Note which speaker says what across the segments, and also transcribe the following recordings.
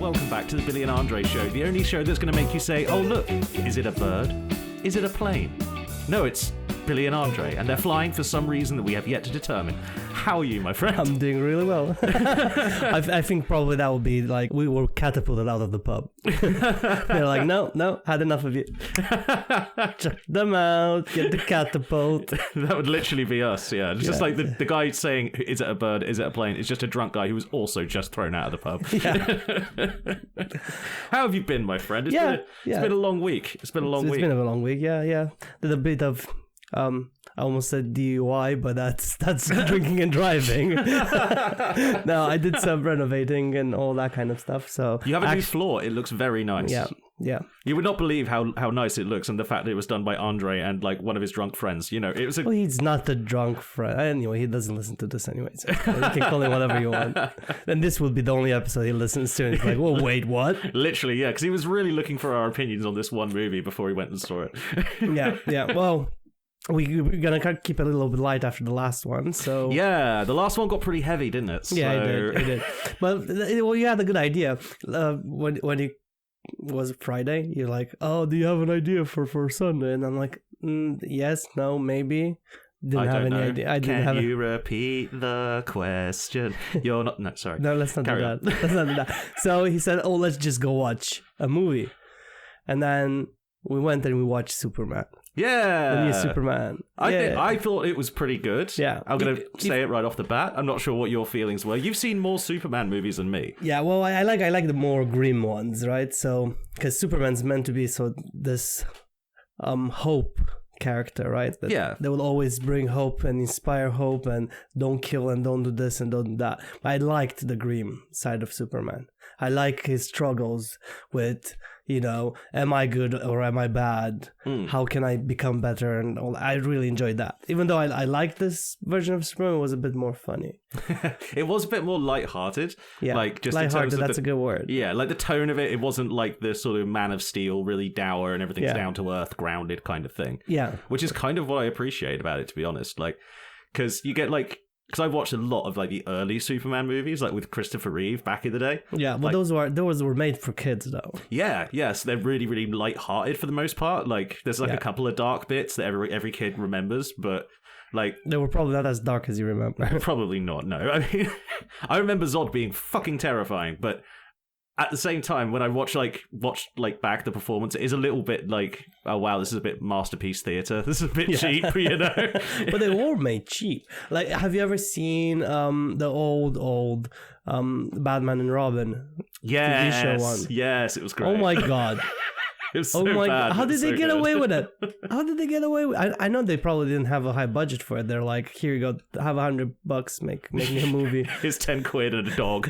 Speaker 1: welcome back to the Billy and Andre Show, the only show that's going to make you say, oh look, is it a bird? Is it a plane? No, it's Billy and Andre, and they're flying for some reason that we have yet to determine. How are you, my friend?
Speaker 2: I'm doing really well. I think probably that would be like we were catapulted out of the pub. They're like, no, had enough of you. Chuck them out, get the catapult.
Speaker 1: That would literally be us, yeah. It's just like the guy saying, is it a bird, is it a plane? It's just a drunk guy who was also just thrown out of the pub. Yeah. How have you been, my friend? It's been a long week. It's been a long week.
Speaker 2: It's been a long week, yeah. Did a bit of... I almost said DUI, but that's drinking and driving. No, I did some renovating and all that kind of stuff. So
Speaker 1: you have a new floor. It looks very nice.
Speaker 2: Yeah.
Speaker 1: You would not believe how nice it looks, and the fact that it was done by Andre and like one of his drunk friends. You know, it was.
Speaker 2: Well, he's not a drunk friend. Anyway, he doesn't listen to this anyway. So you can call him whatever you want. And this will be the only episode he listens to. And he's like, "Well, wait, what?"
Speaker 1: Literally, yeah, because he was really looking for our opinions on this one movie before he went and saw it.
Speaker 2: Yeah. Well. We're going to keep it a little bit light after the last one, so...
Speaker 1: Yeah, the last one got pretty heavy, didn't it? So...
Speaker 2: Yeah, it did. But, well, you had a good idea. When it was Friday, you're like, oh, do you have an idea for Sunday? And I'm like, yes, no, maybe. Didn't have any idea.
Speaker 1: Can you repeat the question? You're not... No, sorry.
Speaker 2: No, let's not do that. Let's not do that. So he said, oh, let's just go watch a movie. And then we went and we watched Superman.
Speaker 1: Yeah,
Speaker 2: the new Superman.
Speaker 1: I thought it was pretty good.
Speaker 2: Yeah,
Speaker 1: I'm gonna say it right off the bat. I'm not sure what your feelings were. You've seen more Superman movies than me.
Speaker 2: Yeah, well, I like the more grim ones, right? So because Superman's meant to be this hope character, right? They will always bring hope and inspire hope and don't kill and don't do this and don't do that. But I liked the grim side of Superman. I like his struggles with, am I good or am I bad? How can I become better? And all. I really enjoyed that. Even though I liked this version of Superman, it was a bit more funny.
Speaker 1: It was a bit more lighthearted.
Speaker 2: Yeah,
Speaker 1: like just
Speaker 2: lighthearted, that's a good word.
Speaker 1: Yeah, like the tone of it, it wasn't like the sort of Man of Steel, really dour and everything's down to earth, grounded kind of thing.
Speaker 2: Yeah.
Speaker 1: Which is kind of what I appreciate about it, to be honest. Like, because you get like... Because I watched a lot of like the early Superman movies, like with Christopher Reeve back in the day.
Speaker 2: Yeah, but like, those were made for kids, though. Yeah,
Speaker 1: so they're really, really light-hearted for the most part. Like, there's like a couple of dark bits that every kid remembers, but like
Speaker 2: they were probably not as dark as you remember.
Speaker 1: Probably not. No, I mean, I remember Zod being fucking terrifying, but at the same time, when I watched back the performance, it is a little bit like, oh wow, this is a bit masterpiece theater. This is a bit cheap,
Speaker 2: But they were made cheap. Like, have you ever seen the old Batman and Robin TV show one?
Speaker 1: Yes, it was great.
Speaker 2: Oh my god.
Speaker 1: It was so bad.
Speaker 2: God. How did they get away with it? How did they get away with it? I know they probably didn't have a high budget for it. They're like, here you go, have $100, make me a movie.
Speaker 1: Here's 10 quid and a dog.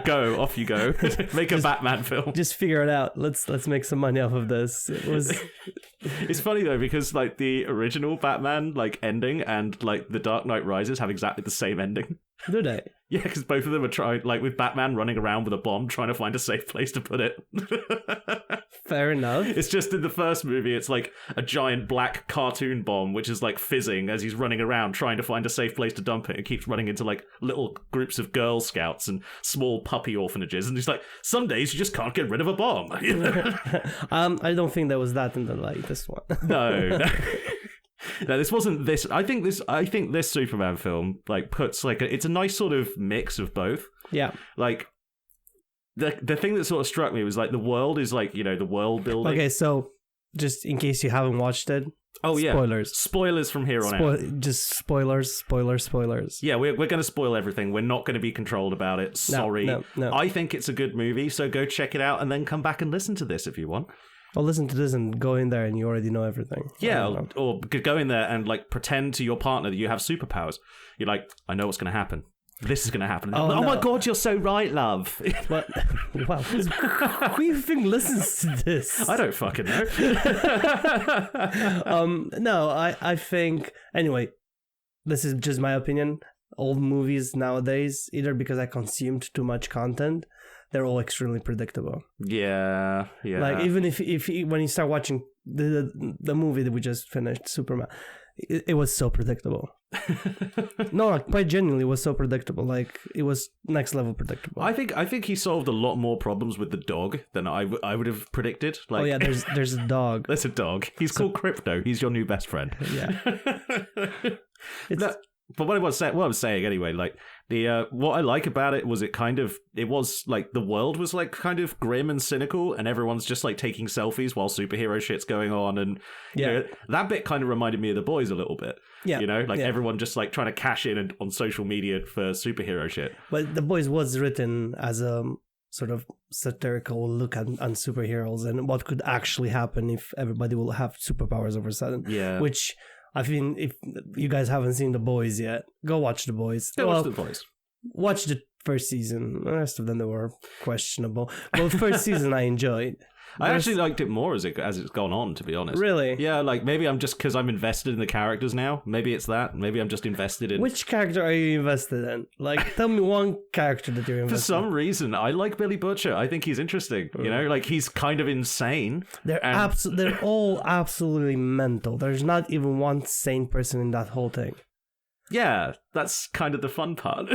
Speaker 1: Go, off you go. Make a Batman film.
Speaker 2: Just figure it out. Let's make some money off of this.
Speaker 1: It's funny though, because like the original Batman like ending and like the Dark Knight Rises have exactly the same ending.
Speaker 2: Do they?
Speaker 1: Yeah, because both of them are trying, like with Batman running around with a bomb trying to find a safe place to put it.
Speaker 2: Fair enough.
Speaker 1: It's just in the first movie, it's like a giant black cartoon bomb, which is like fizzing as he's running around trying to find a safe place to dump it, and keeps running into like little groups of Girl Scouts and small puppy orphanages. And he's like, some days you just can't get rid of a bomb.
Speaker 2: I don't think there was that in the latest one.
Speaker 1: No. No, this wasn't this. I think this Superman film like puts like it's a nice sort of mix of both.
Speaker 2: Yeah.
Speaker 1: Like the thing that sort of struck me was like the world is like, the world building.
Speaker 2: Okay, so just in case you haven't watched it.
Speaker 1: Oh yeah.
Speaker 2: Spoilers
Speaker 1: from here on out.
Speaker 2: Just spoilers. Yeah,
Speaker 1: we're going to spoil everything. We're not going to be controlled about it. Sorry.
Speaker 2: No.
Speaker 1: I think it's a good movie, so go check it out and then come back and listen to this if you want.
Speaker 2: Or listen to this and go in there and you already know everything.
Speaker 1: Yeah, or go in there and like pretend to your partner that you have superpowers. You're like, I know what's going to happen. This is going to happen. Oh my god, you're so right, love.
Speaker 2: What? Wow, who do you think listens to this?
Speaker 1: I don't fucking know.
Speaker 2: No, I think... Anyway, this is just my opinion. Old movies nowadays, either because I consumed too much content, they're all extremely predictable.
Speaker 1: Yeah.
Speaker 2: Like, even if when you start watching the movie that we just finished, Superman, it was so predictable. No, like, quite genuinely, it was so predictable. Like, it was next level predictable.
Speaker 1: I think he solved a lot more problems with the dog than I would have predicted. Like,
Speaker 2: oh yeah, there's a dog.
Speaker 1: There's a dog. He's called Crypto. He's your new best friend.
Speaker 2: Yeah.
Speaker 1: But what I was saying anyway, like the what I like about it was it was like the world was like kind of grim and cynical, and everyone's just like taking selfies while superhero shit's going on, and you know, that bit kind of reminded me of The Boys a little bit. Yeah, you know, like everyone just like trying to cash in on social media for superhero shit.
Speaker 2: But The Boys was written as a sort of satirical look on superheroes and what could actually happen if everybody will have superpowers all of a sudden.
Speaker 1: Yeah,
Speaker 2: which. I mean, if you guys haven't seen The Boys yet, go watch The Boys.
Speaker 1: Watch The Boys.
Speaker 2: Watch the first season. The rest of them, they were questionable. Well, the first season I enjoyed.
Speaker 1: I actually liked it more as it's gone on, to be honest.
Speaker 2: Really?
Speaker 1: Yeah, like maybe I'm just because I'm invested in the characters now. Maybe it's that. Maybe I'm just invested in...
Speaker 2: Which character are you invested in? Like, tell me one character that you're invested in.
Speaker 1: For some reason, I like Billy Butcher. I think he's interesting. You know, like he's kind of insane.
Speaker 2: They're all absolutely mental. There's not even one sane person in that whole thing.
Speaker 1: Yeah, that's kind of the fun part.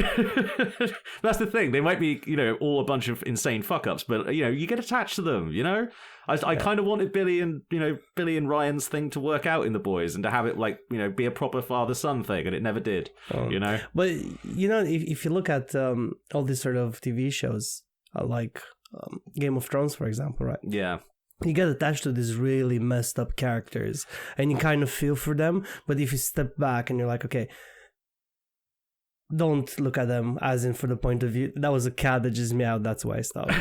Speaker 1: That's the thing. They might be, you know, all a bunch of insane fuck-ups, but, you know, you get attached to them, you know? I kind of wanted Billy and Ryan's thing to work out in The Boys and to have it, like, you know, be a proper father-son thing, and it never did, you know?
Speaker 2: But, you know, if you look at all these sort of TV shows, like Game of Thrones, for example, right?
Speaker 1: Yeah.
Speaker 2: You get attached to these really messed up characters, and you kind of feel for them, but if you step back and you're like, okay, don't look at them as in for the point of view. That was a cat that just meowed. That's why I stopped.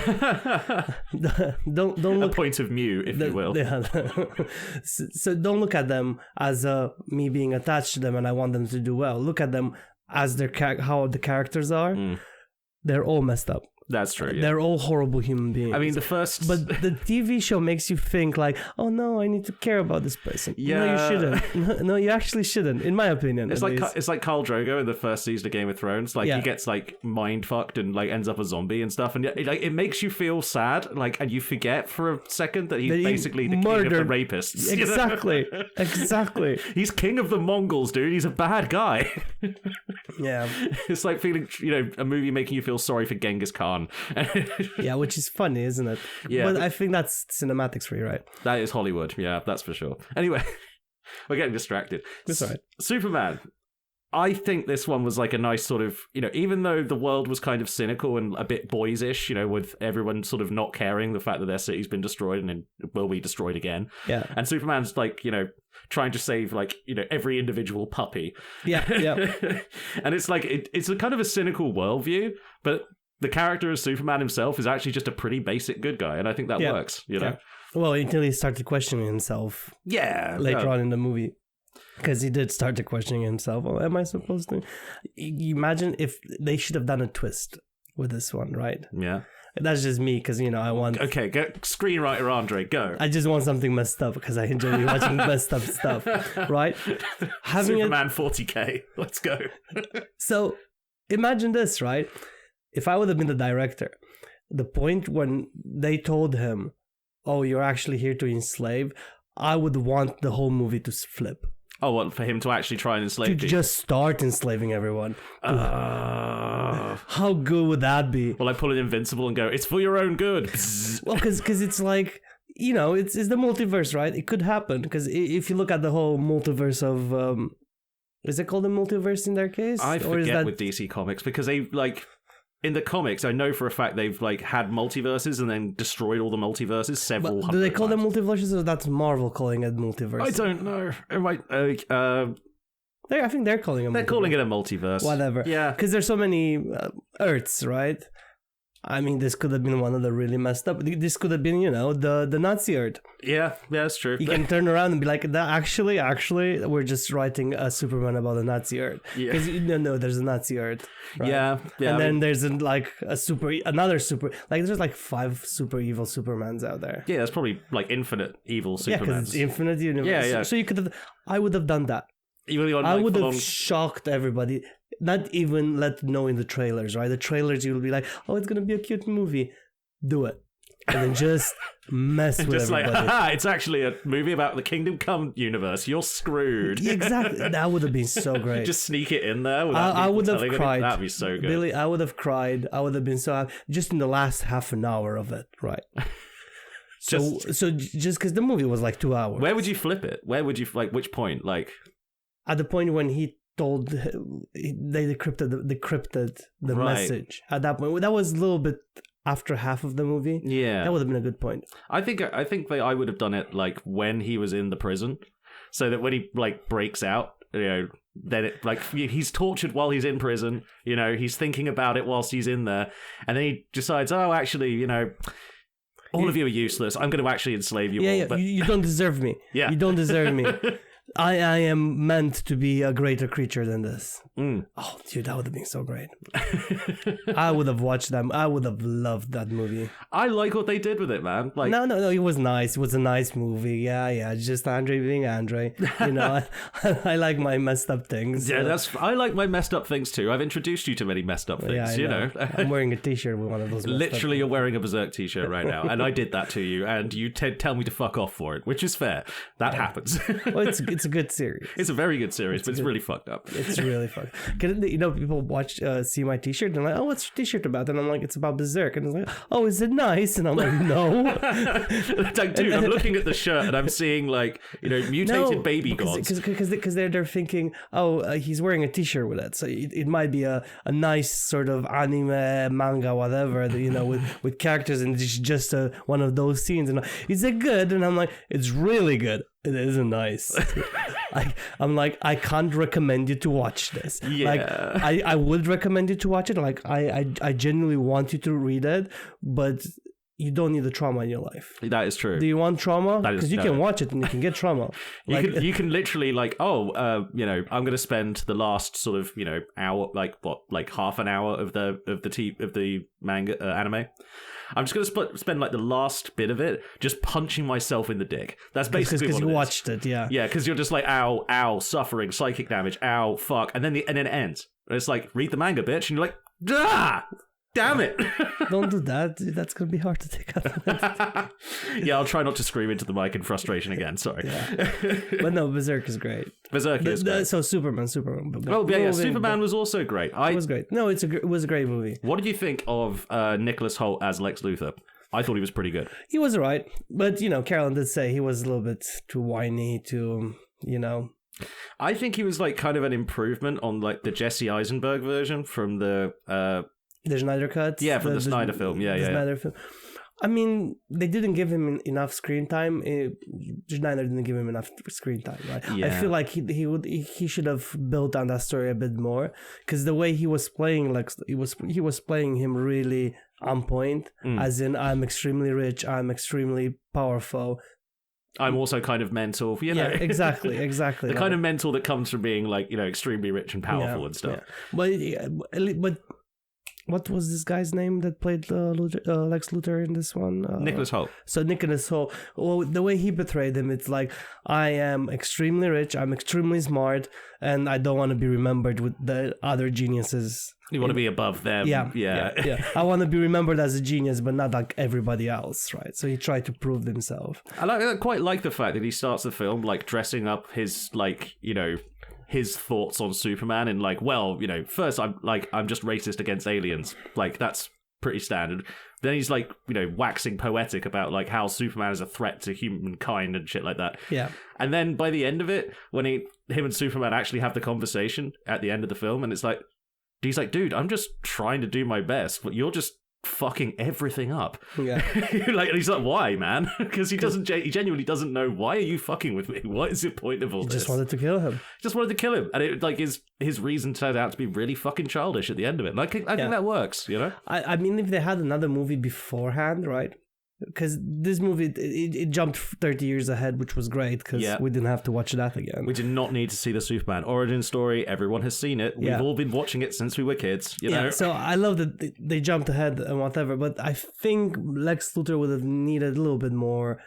Speaker 2: don't look.
Speaker 1: A point of view, if you will.
Speaker 2: Yeah. So don't look at them as me being attached to them and I want them to do well. Look at them as how the characters are. They're all messed up.
Speaker 1: That's true. Yeah.
Speaker 2: They're all horrible human beings.
Speaker 1: I mean,
Speaker 2: but the TV show makes you think like, oh no, I need to care about this person.
Speaker 1: Yeah.
Speaker 2: No, you shouldn't. No, you actually shouldn't. In my opinion,
Speaker 1: it's like Khal Drogo in the first season of Game of Thrones. Like he gets like mind fucked and like ends up a zombie and stuff, and it makes you feel sad. Like, and you forget for a second that he's basically the king of the rapists.
Speaker 2: Exactly. Exactly.
Speaker 1: He's king of the Mongols, dude. He's a bad guy.
Speaker 2: Yeah.
Speaker 1: It's like feeling, you know, a movie making you feel sorry for Genghis Khan.
Speaker 2: Yeah, which is funny, isn't it?
Speaker 1: Yeah,
Speaker 2: but I think that's cinematics for you, right?
Speaker 1: That is Hollywood. Yeah, that's for sure. Anyway, we're getting distracted.
Speaker 2: That's all right.
Speaker 1: Superman. I think this one was like a nice sort of, you know, even though the world was kind of cynical and a bit boys-ish, you know, with everyone sort of not caring the fact that their city's been destroyed and then will be destroyed again.
Speaker 2: Yeah.
Speaker 1: And Superman's like, you know, trying to save like, you know, every individual puppy.
Speaker 2: Yeah, yeah.
Speaker 1: And it's like, it's a kind of a cynical worldview, but the character of Superman himself is actually just a pretty basic good guy. And I think that works, you know?
Speaker 2: Yeah. Well, until he started questioning himself.
Speaker 1: Yeah.
Speaker 2: Later on in the movie. Because he did start to questioning himself. Oh, am I supposed to? You imagine if they should have done a twist with this one, right?
Speaker 1: Yeah.
Speaker 2: That's just me, because, you know, I want...
Speaker 1: Okay, go screenwriter Andre, go.
Speaker 2: I just want something messed up, because I enjoy watching messed up stuff, right?
Speaker 1: Superman 40K, let's go.
Speaker 2: So, imagine this, right? If I would have been the director, the point when they told him, oh, you're actually here to enslave, I would want the whole movie to flip.
Speaker 1: Oh, what, for him to actually try and enslave
Speaker 2: people? To just start enslaving everyone. How good would that be?
Speaker 1: Well, I pull an Invincible and go, it's for your own good.
Speaker 2: Well, because it's like, you know, it's the multiverse, right? It could happen. Because if you look at the whole multiverse of... is it called the multiverse in their case?
Speaker 1: I forget with DC Comics, because they, like... In the comics, I know for a fact they've like had multiverses and then destroyed all the multiverses several hundred times.
Speaker 2: Do they call them multiverses, or that's Marvel calling it multiverse?
Speaker 1: I don't know.
Speaker 2: I think they're calling it.
Speaker 1: They're calling it a multiverse.
Speaker 2: Whatever.
Speaker 1: Yeah,
Speaker 2: because there's so many Earths, right? I mean, this could have been one of the really messed up. This could have been, you know, the Nazi Earth.
Speaker 1: Yeah, that's true.
Speaker 2: You can turn around and be like, actually, we're just writing a Superman about a Nazi Earth. Because no, there's a Nazi Earth. Right?
Speaker 1: Yeah.
Speaker 2: And then there's another super, like there's like 5 super evil Supermans out there.
Speaker 1: Yeah, there's probably like infinite evil Supermans.
Speaker 2: Yeah, because it's infinite universe.
Speaker 1: Yeah.
Speaker 2: So I would have done that. I would have shocked everybody. Not even let know in the trailers, right? The trailers, you'll be like, oh, it's going to be a cute movie. Do it. and then just mess with
Speaker 1: just
Speaker 2: everybody.
Speaker 1: Like, it's actually a movie about the Kingdom Come universe. You're screwed.
Speaker 2: Exactly. That would have been so great.
Speaker 1: Just sneak it in there.
Speaker 2: I would have cried.
Speaker 1: That'd be so good.
Speaker 2: Billy, I would have cried. I would have been so happy. Just in the last half an hour of it, right? So just because the movie was like 2 hours.
Speaker 1: Where would you flip it? Where would you, like, which point? Like,
Speaker 2: at the point when he told, they decrypted the message. At that point, that was a little bit after half of the movie.
Speaker 1: Yeah,
Speaker 2: that would have been a good point.
Speaker 1: I think I would have done it like when he was in the prison, so that when he like breaks out, then it like he's tortured while he's in prison. He's thinking about it whilst he's in there, and then he decides, oh, actually, all of you are useless. I'm going to actually enslave you all.
Speaker 2: Yeah,
Speaker 1: but...
Speaker 2: you don't deserve me.
Speaker 1: Yeah,
Speaker 2: you don't deserve me. I am meant to be a greater creature than this. Oh, dude, that would have been so great. I would have watched them. I would have loved that movie.
Speaker 1: I like what they did with it, man. Like,
Speaker 2: no, it was nice. It was a nice movie. Yeah. Just Andre being Andre. I like my messed up things.
Speaker 1: Yeah, I like my messed up things too. I've introduced you to many messed up things.
Speaker 2: Yeah, I'm wearing a T-shirt with one of those.
Speaker 1: Literally, you're wearing a Berserk T-shirt right now, and I did that to you, and you tell me to fuck off for it, which is fair. That happens.
Speaker 2: Well, it's a good series.
Speaker 1: It's a very good series, but it's really fucked up.
Speaker 2: It's really fucked. People watch, see my T-shirt, and they're like, "Oh, what's your T-shirt about?" And I'm like, "It's about Berserk." And it's like, "Oh, is it nice?" And I'm like, "No."
Speaker 1: Like, dude, I'm looking at the shirt and I'm seeing like mutated baby gods.
Speaker 2: Because they're thinking, "Oh, he's wearing a T-shirt with it, so it might be a nice sort of anime, manga, whatever, with characters, and it's just one of those scenes." And is it good? And I'm like, "It's really good. It isn't nice." I'm like, I can't recommend you to watch this.
Speaker 1: Yeah.
Speaker 2: Like, I would recommend you to watch it. Like, I genuinely want you to read it, but you don't need the trauma in your life.
Speaker 1: That is true.
Speaker 2: Do you want trauma? Because you can watch it and you can get trauma.
Speaker 1: You can literally like, I'm going to spend the last sort of hour, like half an hour of the manga anime. I'm just going to spend like the last bit of it just punching myself in the dick. That's basically
Speaker 2: because
Speaker 1: what
Speaker 2: you watched it, yeah.
Speaker 1: Yeah, because you're just like, ow, suffering, psychic damage, ow, fuck, and then it ends. And it's like, read the manga, bitch, and you're like, damn it.
Speaker 2: Don't do that. That's going to be hard to take out.
Speaker 1: Yeah, I'll try not to scream into the mic in frustration again. Sorry.
Speaker 2: Yeah. But no, Berserk is great.
Speaker 1: Berserk is great.
Speaker 2: So Superman.
Speaker 1: Oh, yeah, Superman was also great.
Speaker 2: It was great. No, it was a great movie.
Speaker 1: What did you think of Nicholas Hoult as Lex Luthor? I thought he was pretty good.
Speaker 2: He was alright. But, Carolyn did say he was a little bit too whiny,
Speaker 1: I think he was like kind of an improvement on like the Jesse Eisenberg version from the
Speaker 2: Snyder Cut?
Speaker 1: Yeah, from the Snyder film. Yeah.
Speaker 2: Snyder film. I mean, they didn't give him enough screen time. Snyder didn't give him enough screen time, right?
Speaker 1: Yeah.
Speaker 2: I feel like he should have built on that story a bit more, because the way he was playing, like he was playing him really on point, as in, I'm extremely rich, I'm extremely powerful.
Speaker 1: I'm also kind of mental,
Speaker 2: Yeah, exactly.
Speaker 1: The kind of mental that comes from being like, extremely rich and powerful and stuff.
Speaker 2: Yeah. But what was this guy's name that played Lex Luthor in this one?
Speaker 1: Nicholas Hoult.
Speaker 2: So Nicholas Hoult, well, the way he portrayed him, it's like, I am extremely rich, I'm extremely smart, and I don't want to be remembered with the other geniuses.
Speaker 1: You want to be above them.
Speaker 2: Yeah. I want to be remembered as a genius, but not like everybody else, right? So he tried to prove himself.
Speaker 1: I quite like the fact that he starts the film like dressing up his his thoughts on Superman and like, well, first I'm just racist against aliens. Like, that's pretty standard. Then he's like, waxing poetic about like how Superman is a threat to humankind and shit like that.
Speaker 2: Yeah.
Speaker 1: And then by the end of it, when him and Superman actually have the conversation at the end of the film, and it's like, he's like, dude, I'm just trying to do my best, but you're just fucking everything up.
Speaker 2: Yeah.
Speaker 1: And he's like, why, man? Because he genuinely doesn't know, why are you fucking with me? What is the point of all this?
Speaker 2: Just wanted to kill him.
Speaker 1: And it like his reason turned out to be really fucking childish at the end of it. Like, I think that works,
Speaker 2: I mean, if they had another movie beforehand, right? Because this movie, it jumped 30 years ahead, which was great, because we didn't have to watch that again.
Speaker 1: We did not need to see the Superman origin story. Everyone has seen it. We've all been watching it since we were kids,
Speaker 2: So I love that they jumped ahead and whatever, but I think Lex Luthor would have needed a little bit more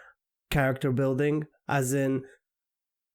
Speaker 2: character building, as in,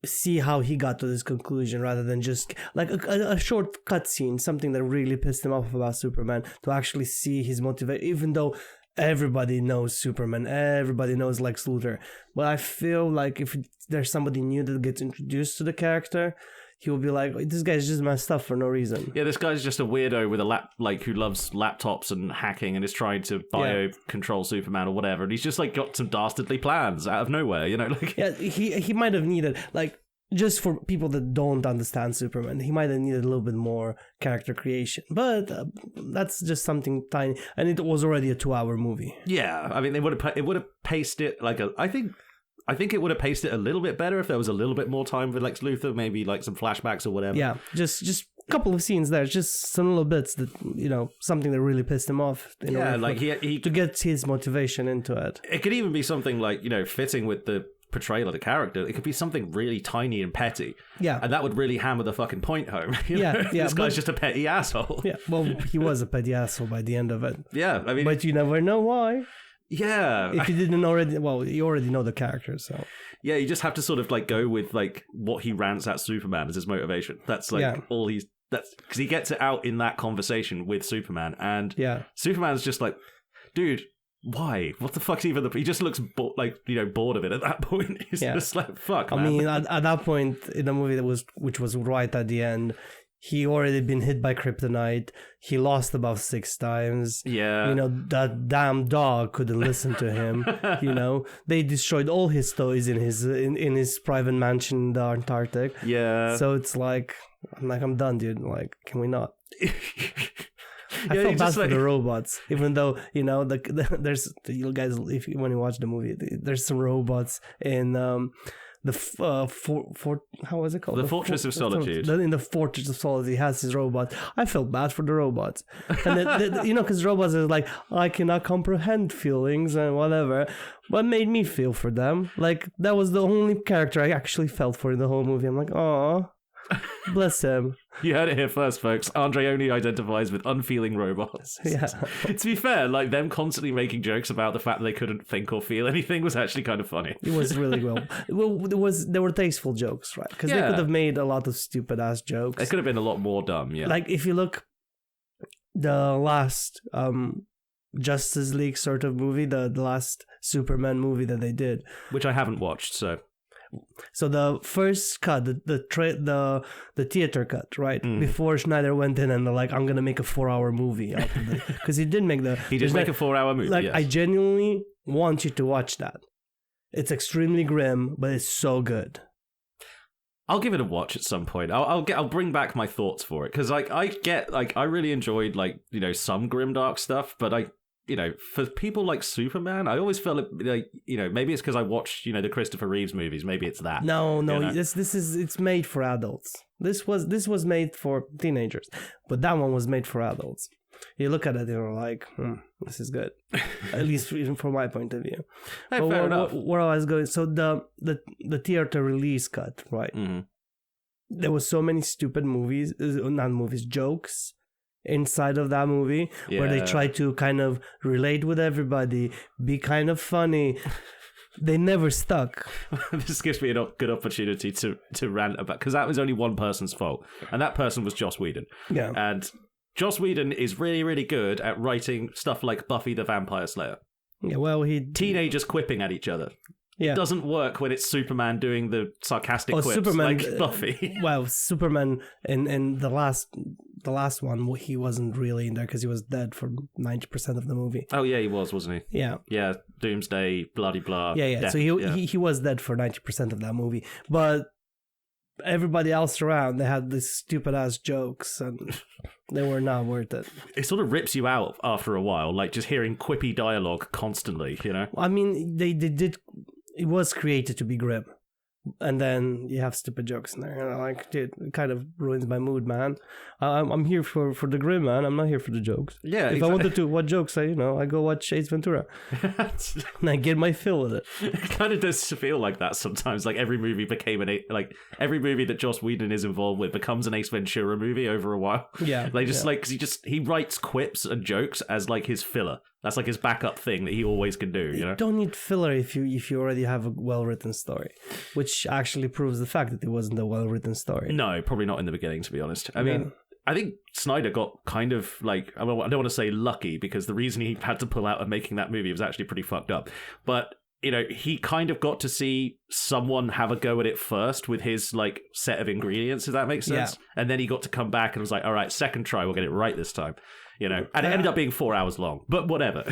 Speaker 2: see how he got to this conclusion, rather than just like a short cutscene, something that really pissed him off about Superman, to actually see his motivation, even though everybody knows Superman, everybody knows Lex Luthor. But I feel like if there's somebody new that gets introduced to the character, he will be like, this guy's just messed up for no reason.
Speaker 1: Yeah, this guy's just a weirdo with a who loves laptops and hacking and is trying to bio-control Superman or whatever. And he's just like got some dastardly plans out of nowhere, you know? Like,
Speaker 2: yeah, he might have needed, like, just for people that don't understand Superman, he might have needed a little bit more character creation. But that's just something tiny. And it was already a 2-hour movie.
Speaker 1: Yeah, I mean, it would have paced it like I think it would have paced it a little bit better if there was a little bit more time with Lex Luthor, maybe like some flashbacks or whatever.
Speaker 2: Yeah, just a couple of scenes there, just some little bits that, you know, something that really pissed him off.
Speaker 1: Yeah, like he
Speaker 2: to get his motivation into it.
Speaker 1: It could even be something like, you know, fitting with the portrayal of the character. It could be something really tiny and petty.
Speaker 2: Yeah.
Speaker 1: And that would really hammer the fucking point home. Yeah. This guy's just a petty asshole.
Speaker 2: Yeah, well, he was a petty asshole by the end of it.
Speaker 1: Yeah, I mean...
Speaker 2: But you never know why.
Speaker 1: Yeah.
Speaker 2: If you didn't already... Well, you already know the character, so...
Speaker 1: Yeah, you just have to sort of like go with like what he rants at Superman as his motivation. That's like all he's... That's because he gets it out in that conversation with Superman. And Superman's just like, dude... Why? What the fuck's even the... He just looks bored of it at that point. He's just like, fuck, man.
Speaker 2: I mean, at that point in the movie which was right at the end, he already been hit by kryptonite. He lost about 6 times.
Speaker 1: Yeah.
Speaker 2: You know, that damn dog couldn't listen to him. You know, they destroyed all his toys in his private mansion in the Antarctic.
Speaker 1: Yeah.
Speaker 2: So it's like, I'm done, dude. Like, can we not? I felt bad for the robots, even though, you know, there's, you guys, when you watch the movie, there's some robots in how was it called?
Speaker 1: The Fortress of Solitude.
Speaker 2: In the Fortress of Solitude, he has his robots. I felt bad for the robots. And, you know, because robots are like, I cannot comprehend feelings and whatever. What made me feel for them? Like, that was the only character I actually felt for in the whole movie. I'm like, aw. Bless him.
Speaker 1: You heard it here first, folks. Andre only identifies with unfeeling robots.
Speaker 2: Yeah.
Speaker 1: To be fair, like them constantly making jokes about the fact that they couldn't think or feel anything was actually kind of funny.
Speaker 2: It was really there were tasteful jokes, right? Because they could have made a lot of stupid ass jokes.
Speaker 1: They could have been a lot more dumb, yeah.
Speaker 2: Like if you look the last Justice League sort of movie, the last Superman movie that they did,
Speaker 1: which I haven't watched, so
Speaker 2: the first cut, the theater cut, right? Before Schneider went in and they're like, I'm gonna make a 4-hour movie out of it, because he did make a
Speaker 1: 4-hour movie.
Speaker 2: Like,
Speaker 1: yes.
Speaker 2: I genuinely want you to watch that. It's extremely grim, but it's so good.
Speaker 1: I'll give it a watch at some point. I'll bring back my thoughts for it, because I really enjoyed, like, you know, some grimdark stuff, but you know, for people like Superman, I always felt like, you know, maybe it's because I watched, you know, the Christopher Reeves movies. Maybe it's that.
Speaker 2: No,
Speaker 1: you know?
Speaker 2: it's made for adults. This was made for teenagers, but that one was made for adults. You look at it, you're like, this is good. At least from my point of view.
Speaker 1: Hey, fair enough.
Speaker 2: Where I was going, so the theater release cut, right?
Speaker 1: Mm-hmm.
Speaker 2: There was so many stupid jokes inside of that movie where they try to kind of relate with everybody, be kind of funny. They never stuck.
Speaker 1: This gives me a good opportunity to rant about, because that was only one person's fault, and that person was Joss Whedon.
Speaker 2: Yeah.
Speaker 1: And Joss Whedon is really, really good at writing stuff like Buffy the Vampire Slayer.
Speaker 2: Yeah, well,
Speaker 1: teenagers quipping at each other.
Speaker 2: Yeah.
Speaker 1: It doesn't work when it's Superman doing the sarcastic quips
Speaker 2: Superman,
Speaker 1: like Buffy.
Speaker 2: Well, Superman in the last one, he wasn't really in there because he was dead for 90% of the movie.
Speaker 1: Oh yeah, he was, wasn't he?
Speaker 2: Yeah.
Speaker 1: Yeah, Doomsday, bloody blah.
Speaker 2: Yeah.
Speaker 1: Death,
Speaker 2: so he was dead for 90% of that movie. But everybody else around, they had these stupid ass jokes and they were not worth it.
Speaker 1: It sort of rips you out after a while, like just hearing quippy dialogue constantly, you know?
Speaker 2: I mean, they did... It was created to be grim. And then you have stupid jokes in there. And I'm like, dude, it kind of ruins my mood, man. I'm here for the grim, man. I'm not here for the jokes. Yeah, if I wanted to watch jokes, I go watch Ace Ventura. And I get my fill of it.
Speaker 1: It kind of does feel like that sometimes. Like every movie every movie that Joss Whedon is involved with becomes an Ace Ventura movie over a while.
Speaker 2: Yeah.
Speaker 1: Because he writes quips and jokes as like his filler. That's like his backup thing that he always can do, you know?
Speaker 2: You don't need filler if you already have a well-written story, which actually proves the fact that it wasn't a well-written story.
Speaker 1: No, probably not in the beginning, to be honest. I mean, I think Snyder got kind of like, I don't want to say lucky, because the reason he had to pull out of making that movie was actually pretty fucked up. But, you know, he kind of got to see someone have a go at it first with his like set of ingredients, if that makes sense. Yeah. And then he got to come back and was like, all right, second try, we'll get it right this time. You know, and it ended up being 4 hours long, but whatever.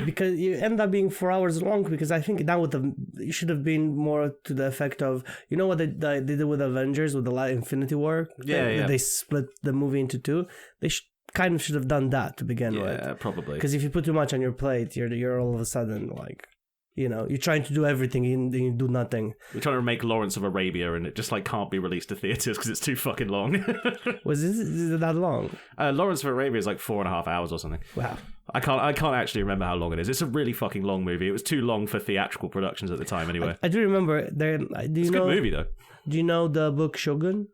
Speaker 2: Because you end up being 4 hours long, because I think that it should have been more to the effect of, you know what they did with Avengers, with the Infinity War? They split the movie into two. They kind of should have done that to begin with.
Speaker 1: Yeah, probably.
Speaker 2: Because if you put too much on your plate, you're all of a sudden like, you know, you're trying to do everything and you do nothing.
Speaker 1: You're trying to make Lawrence of Arabia and it just like can't be released to theaters because it's too fucking long.
Speaker 2: Is it that long?
Speaker 1: Lawrence of Arabia is like 4.5 hours or something.
Speaker 2: Wow.
Speaker 1: I can't actually remember how long it is. It's a really fucking long movie. It was too long for theatrical productions at the time anyway.
Speaker 2: I do remember
Speaker 1: it's a good movie though.
Speaker 2: Do you know the book Shogun?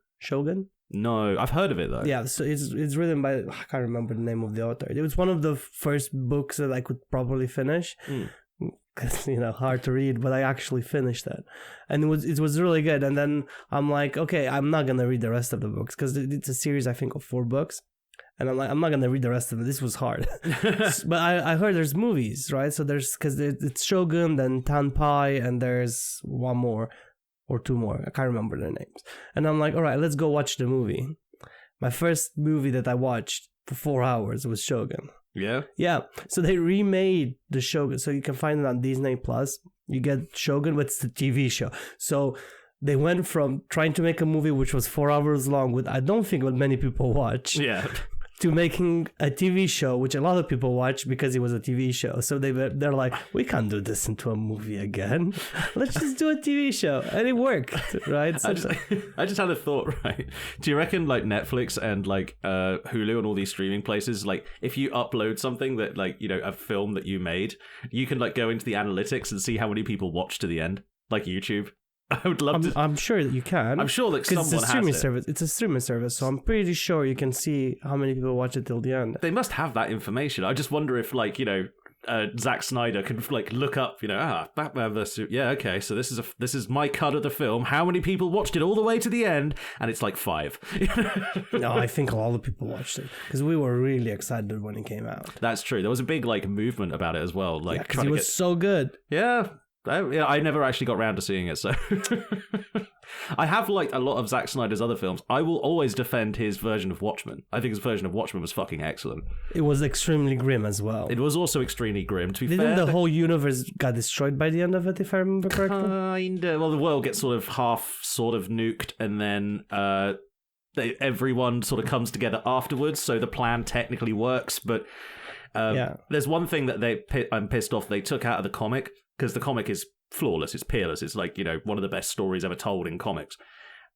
Speaker 1: No, I've heard of it though.
Speaker 2: Yeah, so it's written by, I can't remember the name of the author. It was one of the first books that I could probably finish. Because, you know, hard to read, but I actually finished that, and it was really good. And then I'm like, okay, I'm not gonna read the rest of the books because it's a series, I think, of 4 books, and I'm like, I'm not gonna read the rest of it. This was hard. But I heard there's movies, right? So because it's Shogun, then Tanpai, and there's one more or 2 more. I can't remember their names. And I'm like, all right, let's go watch the movie. My first movie that I watched for 4 hours was Shogun. Yeah. So they remade the Shogun, so you can find it on Disney Plus. You get Shogun, but it's the TV show. So they went from trying to make a movie which was 4 hours long, with I don't think what many people watch.
Speaker 1: Yeah.
Speaker 2: To making a TV show, which a lot of people watch because it was a TV show. So they're like, we can't do this into a movie again. Let's just do a TV show. And it worked, right? So
Speaker 1: I just had a thought, right? Do you reckon like Netflix and like Hulu and all these streaming places, like if you upload something that like, you know, a film that you made, you can like go into the analytics and see how many people watch to the end, like YouTube? I would love to.
Speaker 2: I'm sure that you can.
Speaker 1: I'm sure that someone
Speaker 2: it's a streaming
Speaker 1: has it.
Speaker 2: service. It's a streaming service, so I'm pretty sure you can see how many people watch it till the end.
Speaker 1: They must have that information. I just wonder if, like, you know, Zack Snyder can like look up, you know, Batman versus okay, so this is my cut of the film. How many people watched it all the way to the end? And it's like 5.
Speaker 2: No, I think a lot of people watched it because we were really excited when it came out.
Speaker 1: That's true. There was a big like movement about it as well. Like,
Speaker 2: because it was so good.
Speaker 1: Yeah. I never actually got around to seeing it, so I have liked a lot of Zack Snyder's other films. I will always defend his version of Watchmen. I think his version of Watchmen was fucking excellent.
Speaker 2: It was extremely grim as well.
Speaker 1: It was also extremely grim. To be
Speaker 2: fair,
Speaker 1: the
Speaker 2: whole universe got destroyed by the end of it, if I remember correctly?
Speaker 1: Kinda. Well, the world gets sort of nuked, and then everyone sort of comes together afterwards, so the plan technically works, but there's one thing that I'm pissed off they took out of the comic, because the comic is flawless, it's peerless, it's like, you know, one of the best stories ever told in comics.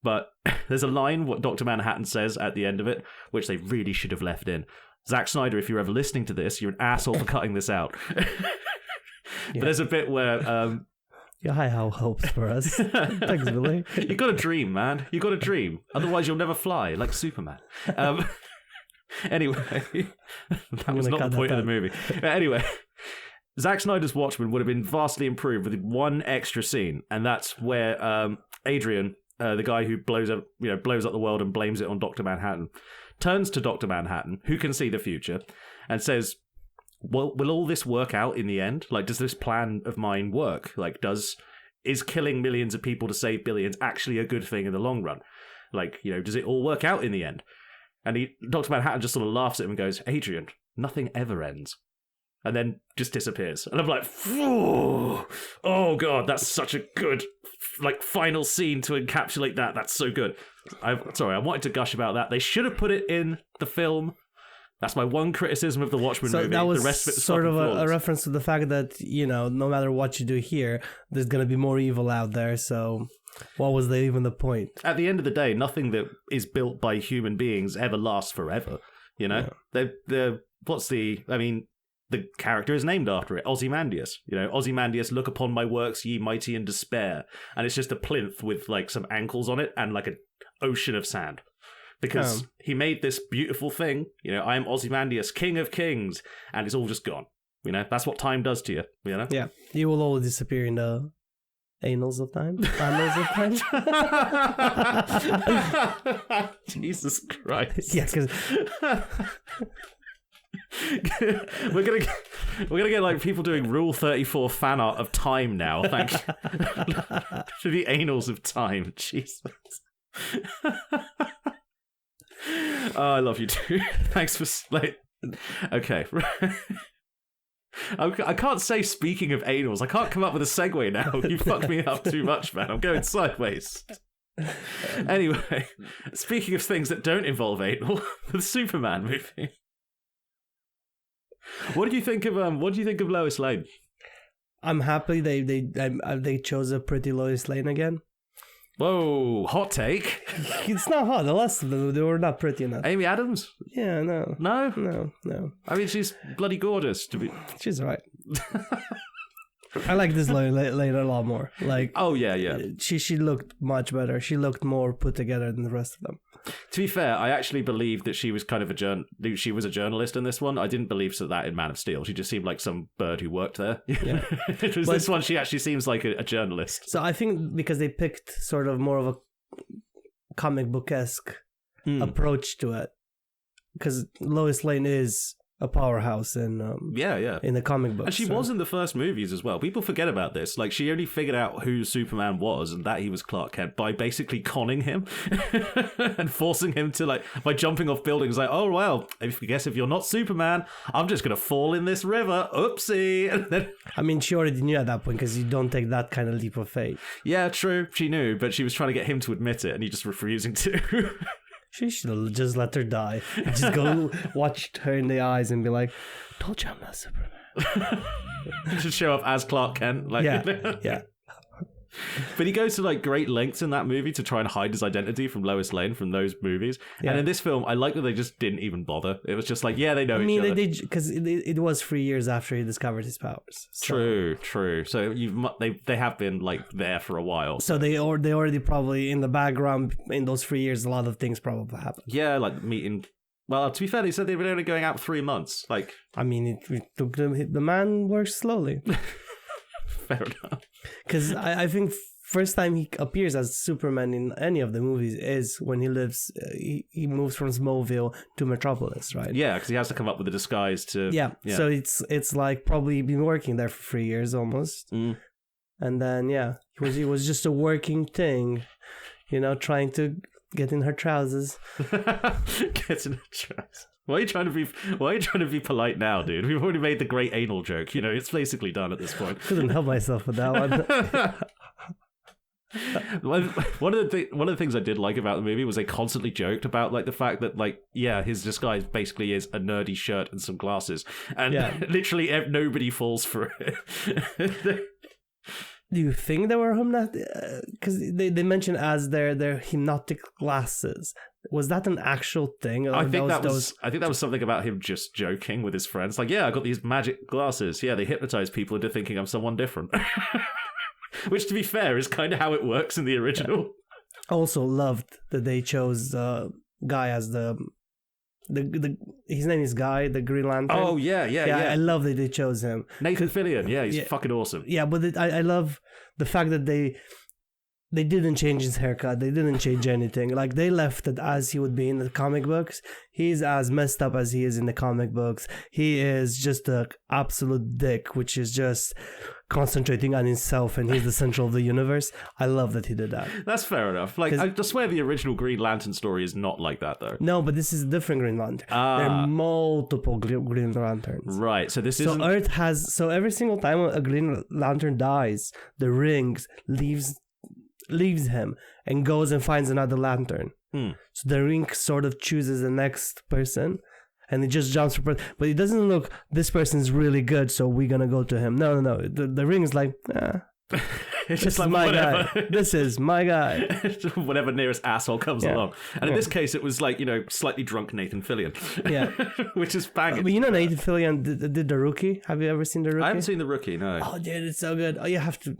Speaker 1: But there's a line, what Dr. Manhattan says at the end of it, which they really should have left in. Zack Snyder, if you're ever listening to this, you're an asshole for cutting this out. But there's a bit where...
Speaker 2: you high hopes for us. Thanks, Billy.
Speaker 1: You got a dream, man. You got a dream. Otherwise, you'll never fly, like Superman. Anyway, that was not the point of the movie. Anyway... Zack Snyder's Watchmen would have been vastly improved with one extra scene, and that's where Adrian, the guy who blows up the world and blames it on Dr. Manhattan, turns to Dr. Manhattan, who can see the future, and says, "Well, will all this work out in the end? Like, does this plan of mine work? Like, is killing millions of people to save billions actually a good thing in the long run? Like, you know, does it all work out in the end?" And Dr. Manhattan just sort of laughs at him and goes, "Adrian, nothing ever ends." And then just disappears. And I'm like, oh god, that's such a good like final scene to encapsulate that. That's so good. I wanted to gush about that. They should have put it in the film. That's my one criticism of the Watchmen movie.
Speaker 2: That was
Speaker 1: the rest of it
Speaker 2: sort of a reference to the fact that, you know, no matter what you do here, there's going to be more evil out there. So what was even the point?
Speaker 1: At the end of the day, nothing that is built by human beings ever lasts forever. You know, the character is named after it, Ozymandias. You know, Ozymandias, look upon my works, ye mighty in despair. And it's just a plinth with like some ankles on it and like an ocean of sand. Because he made this beautiful thing, you know, I am Ozymandias, king of kings, and it's all just gone. You know, that's what time does to you, you know?
Speaker 2: Yeah, you will all disappear in the Annals of time. Annals of
Speaker 1: time. Jesus Christ.
Speaker 2: Yeah, because
Speaker 1: we're gonna get like people doing Rule 34 fan art of time now. Thank you. To the annals of time. Jesus. Oh, I love you too. Thanks for okay. I can't say speaking of anals. I can't come up with a segue now. You fucked me up too much, man. I'm going sideways. Anyway, speaking of things that don't involve anal, the Superman movie. What do you think of Lois Lane?
Speaker 2: I'm happy they chose a pretty Lois Lane again.
Speaker 1: Whoa, hot take.
Speaker 2: It's not hot. The rest of them, they were not pretty enough.
Speaker 1: Amy Adams?
Speaker 2: Yeah, no.
Speaker 1: No?
Speaker 2: No.
Speaker 1: I mean, she's bloody gorgeous.
Speaker 2: She's right. I like this Lane a lot more. Like,
Speaker 1: oh yeah.
Speaker 2: She looked much better. She looked more put together than the rest of them.
Speaker 1: To be fair, I actually believed that she was kind of she was a journalist in this one. I didn't believe that in Man of Steel. She just seemed like some bird who worked there. Yeah. This one, she actually seems like a journalist.
Speaker 2: So I think because they picked sort of more of a comic book-esque approach to it, because Lois Lane is a powerhouse in in the comic books.
Speaker 1: And she was in the first movies as well. People forget about this. Like, she only figured out who Superman was and that he was Clark Kent by basically conning him and forcing him to, by jumping off buildings. Like, oh, well, if you're not Superman, I'm just going to fall in this river. Oopsie. And then...
Speaker 2: I mean, she already knew at that point, because you don't take that kind of leap of faith.
Speaker 1: Yeah, true. She knew, but she was trying to get him to admit it, and he just refusing to.
Speaker 2: She should just let her die. Just go watch her in the eyes and be like, told you I'm not Superman.
Speaker 1: Just show up as Clark Kent.
Speaker 2: Yeah.
Speaker 1: But he goes to great lengths in that movie to try and hide his identity from Lois Lane from those movies. Yeah. And in this film, I like that they just didn't even bother. It was just they know each other. I mean,
Speaker 2: they did, because it was 3 years after he discovered his powers.
Speaker 1: So. True. So they have been there for a while.
Speaker 2: So they already probably in the background in those 3 years, a lot of things probably happened.
Speaker 1: Yeah, meeting. Well, to be fair, they said they were only going out 3 months.
Speaker 2: I mean, it took the man works slowly.
Speaker 1: Fair enough.
Speaker 2: Because I think first time he appears as Superman in any of the movies is when he moves from Smallville to Metropolis, right?
Speaker 1: Yeah, because he has to come up with a disguise to...
Speaker 2: Yeah. So it's probably been working there for 3 years almost. And then, it was just a working thing, trying to get in her trousers.
Speaker 1: Get in her trousers. Why are you trying to be polite now, dude? We've already made the great anal joke. It's basically done at this point.
Speaker 2: Couldn't help myself with that
Speaker 1: one. One of the things I did like about the movie was they constantly joked about the fact that his disguise basically is a nerdy shirt and some glasses, and literally nobody falls for it.
Speaker 2: Do you think they were hypnotic? Because they mentioned as their hypnotic glasses. Was that an actual thing?
Speaker 1: I think that was something about him just joking with his friends. I got these magic glasses. Yeah, they hypnotize people into thinking I'm someone different. Which, to be fair, is kind of how it works in the original.
Speaker 2: Yeah. Also loved that they chose Guy as the his name is Guy, the Green Lantern.
Speaker 1: Oh, yeah.
Speaker 2: I love that they chose him.
Speaker 1: Nathan Fillion, he's fucking awesome.
Speaker 2: Yeah, but I love the fact that they didn't change his haircut. They didn't change anything. They left it as he would be in the comic books. He's as messed up as he is in the comic books. He is just an absolute dick, which is just concentrating on himself, and he's the center of the universe. I love that he did that.
Speaker 1: That's fair enough. I swear the original Green Lantern story is not like that, though.
Speaker 2: No, but this is a different Green Lantern. There are multiple Green Lanterns.
Speaker 1: Right, so this is...
Speaker 2: So Earth has... So every single time a Green Lantern dies, the rings leaves him and goes and finds another lantern. So the ring sort of chooses the next person, and it just jumps for... But it doesn't look, this person's really good, so we're gonna go to him. No. The ring is it's just my
Speaker 1: whatever.
Speaker 2: Guy. This is my guy.
Speaker 1: Whatever nearest asshole comes along. And in this case, it was slightly drunk Nathan Fillion. Yeah. Which is banging.
Speaker 2: But Nathan Fillion did The Rookie. Have you ever seen The Rookie?
Speaker 1: I haven't seen The Rookie, no.
Speaker 2: Oh, dude, it's so good. Oh, you have to...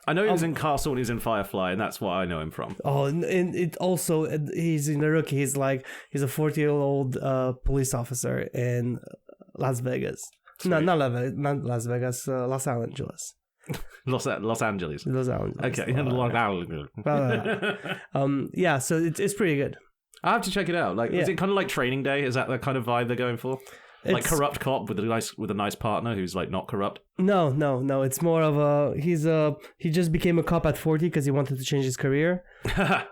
Speaker 1: I know he was in Castle and he's in Firefly, and that's what I know him from.
Speaker 2: Oh, and it also, he's in The Rookie. He's a 40-year-old police officer in Las Vegas. Sweet. No, not Las Vegas, Los Angeles.
Speaker 1: Los Angeles.
Speaker 2: Los Angeles.
Speaker 1: Okay. Los Angeles.
Speaker 2: Yeah, so it's pretty good.
Speaker 1: I have to check it out. Like, is it kind of like Training Day? Is that the kind of vibe they're going for? Like corrupt cop with a nice partner who's like not corrupt.
Speaker 2: No. It's more of he just became a cop at 40 because he wanted to change his career.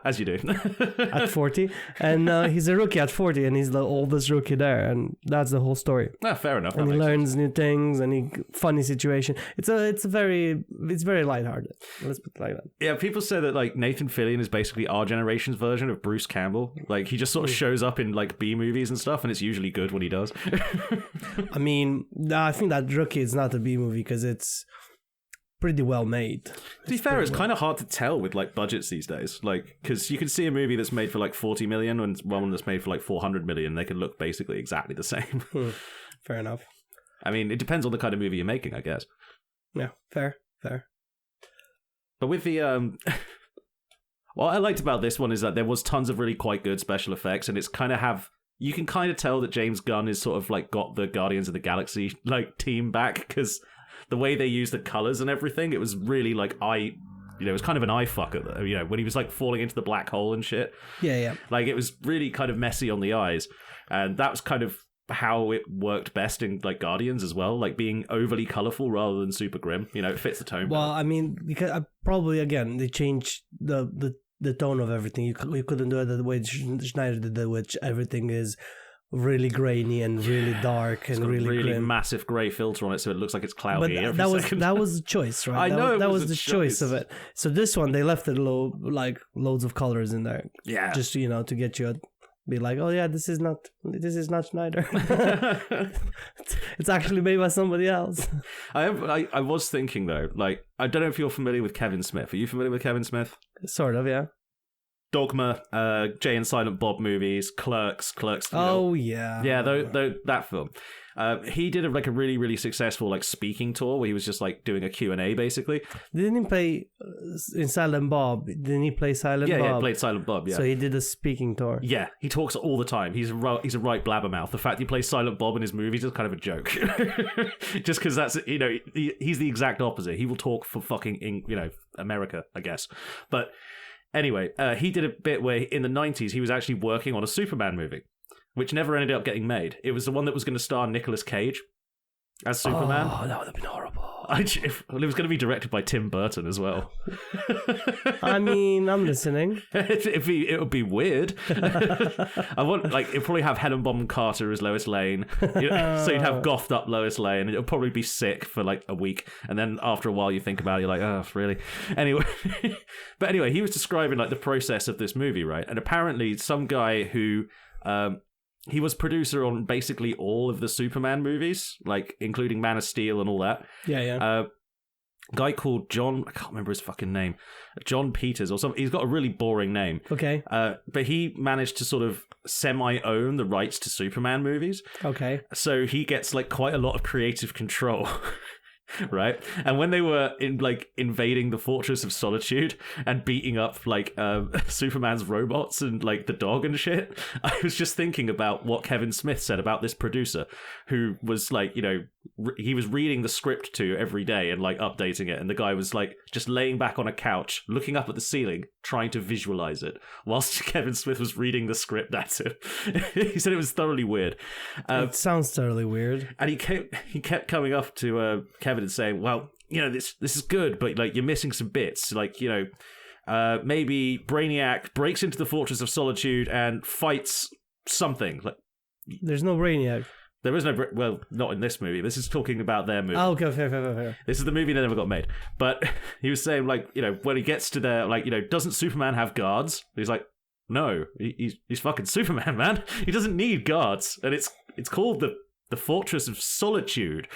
Speaker 1: As you do.
Speaker 2: At 40, and he's a rookie at 40, and he's the oldest rookie there, and that's the whole story.
Speaker 1: Fair enough.
Speaker 2: And he learns new things, and funny situation. It's very lighthearted. Let's put it like that.
Speaker 1: Yeah, people say that like Nathan Fillion is basically our generation's version of Bruce Campbell. Like he just sort of shows up in like B movies and stuff, and it's usually good when he does.
Speaker 2: I mean, I think that Rookie is not a B movie because it's pretty well made.
Speaker 1: To be fair, it's kind of hard to tell with like budgets these days. Like, because you can see a movie that's made for like 40 million and one that's made for like 400 million. They can look basically exactly the same.
Speaker 2: Fair enough.
Speaker 1: I mean, it depends on the kind of movie you're making, I guess.
Speaker 2: Yeah, fair.
Speaker 1: But with the what I liked about this one is that there was tons of really quite good special effects, and it's kind of you can kind of tell that James Gunn is sort of like got the Guardians of the Galaxy like team back, because the way they use the colors and everything, it was really like it was kind of an eye fucker, you know, when he was like falling into the black hole and shit.
Speaker 2: Yeah.
Speaker 1: Like it was really kind of messy on the eyes, and that was kind of how it worked best in like Guardians as well, like being overly colorful rather than super grim. You know, it fits the tone.
Speaker 2: Well, I mean, because probably again they changed the tone of everything. You couldn't do it the way Schneider did it, which everything is really grainy and really dark and really grim.
Speaker 1: Massive grey filter on it, so it looks like it's cloudy.
Speaker 2: But that was the choice, right?
Speaker 1: I know
Speaker 2: that was the choice of it. So this one they left it loads of colors in there.
Speaker 1: Yeah,
Speaker 2: just to get you. Be like, oh yeah, this is not Schneider. It's actually made by somebody else.
Speaker 1: I was thinking though, like, I don't know if you're familiar with Kevin Smith. Are you familiar with Kevin Smith?
Speaker 2: Sort of, yeah.
Speaker 1: Dogma, Jay and Silent Bob movies, Clerks.
Speaker 2: Oh yeah,
Speaker 1: that film. He did a really really successful like speaking tour where he was just like doing a Q&A basically.
Speaker 2: Didn't he play in Silent Bob? Didn't he play Silent Bob?
Speaker 1: Yeah, he played Silent Bob. Yeah.
Speaker 2: So he did a speaking tour.
Speaker 1: Yeah, he talks all the time. He's a right blabbermouth. The fact he plays Silent Bob in his movies is kind of a joke. Just because that's he's the exact opposite. He will talk for fucking America, I guess, but. Anyway, he did a bit where in the 90s he was actually working on a Superman movie, which never ended up getting made. It was the one that was going to star Nicolas Cage as Superman.
Speaker 2: Oh, that would have been horrible.
Speaker 1: It was going to be directed by Tim Burton as well.
Speaker 2: I mean, I'm listening.
Speaker 1: It would be weird. I want it'd probably have Helen Bonham Carter as Lois Lane. So you'd have gothed up Lois Lane. It would probably be sick for like a week, and then after a while you think about it, you're like, oh, really? Anyway, but anyway, he was describing like the process of this movie, right? And apparently, some guy who. He was producer on basically all of the Superman movies, like including Man of Steel and all that.
Speaker 2: Yeah.
Speaker 1: Guy called John, I can't remember his fucking name, John Peters or something. He's got a really boring name.
Speaker 2: Okay.
Speaker 1: But he managed to sort of semi-own the rights to Superman movies.
Speaker 2: Okay.
Speaker 1: So he gets like quite a lot of creative control. Right, and when they were invading the Fortress of Solitude and beating up like Superman's robots and like the dog and shit, I was just thinking about what Kevin Smith said about this producer, who was like, he was reading the script to every day and like updating it, and the guy was like just laying back on a couch, looking up at the ceiling, trying to visualize it, whilst Kevin Smith was reading the script at him. He said it was thoroughly weird.
Speaker 2: It sounds thoroughly weird.
Speaker 1: And he kept coming up to Kevin and saying, well, this is good, but like you're missing some bits. Like, maybe Brainiac breaks into the Fortress of Solitude and fights something. Like,
Speaker 2: there's no Brainiac.
Speaker 1: There is no, well, not in this movie. This is talking about their movie.
Speaker 2: Oh, okay, fair.
Speaker 1: This is the movie that never got made. But he was saying, like, when he gets to there, like, doesn't Superman have guards? He's like, no, he's fucking Superman, man. He doesn't need guards, and it's called the Fortress of Solitude.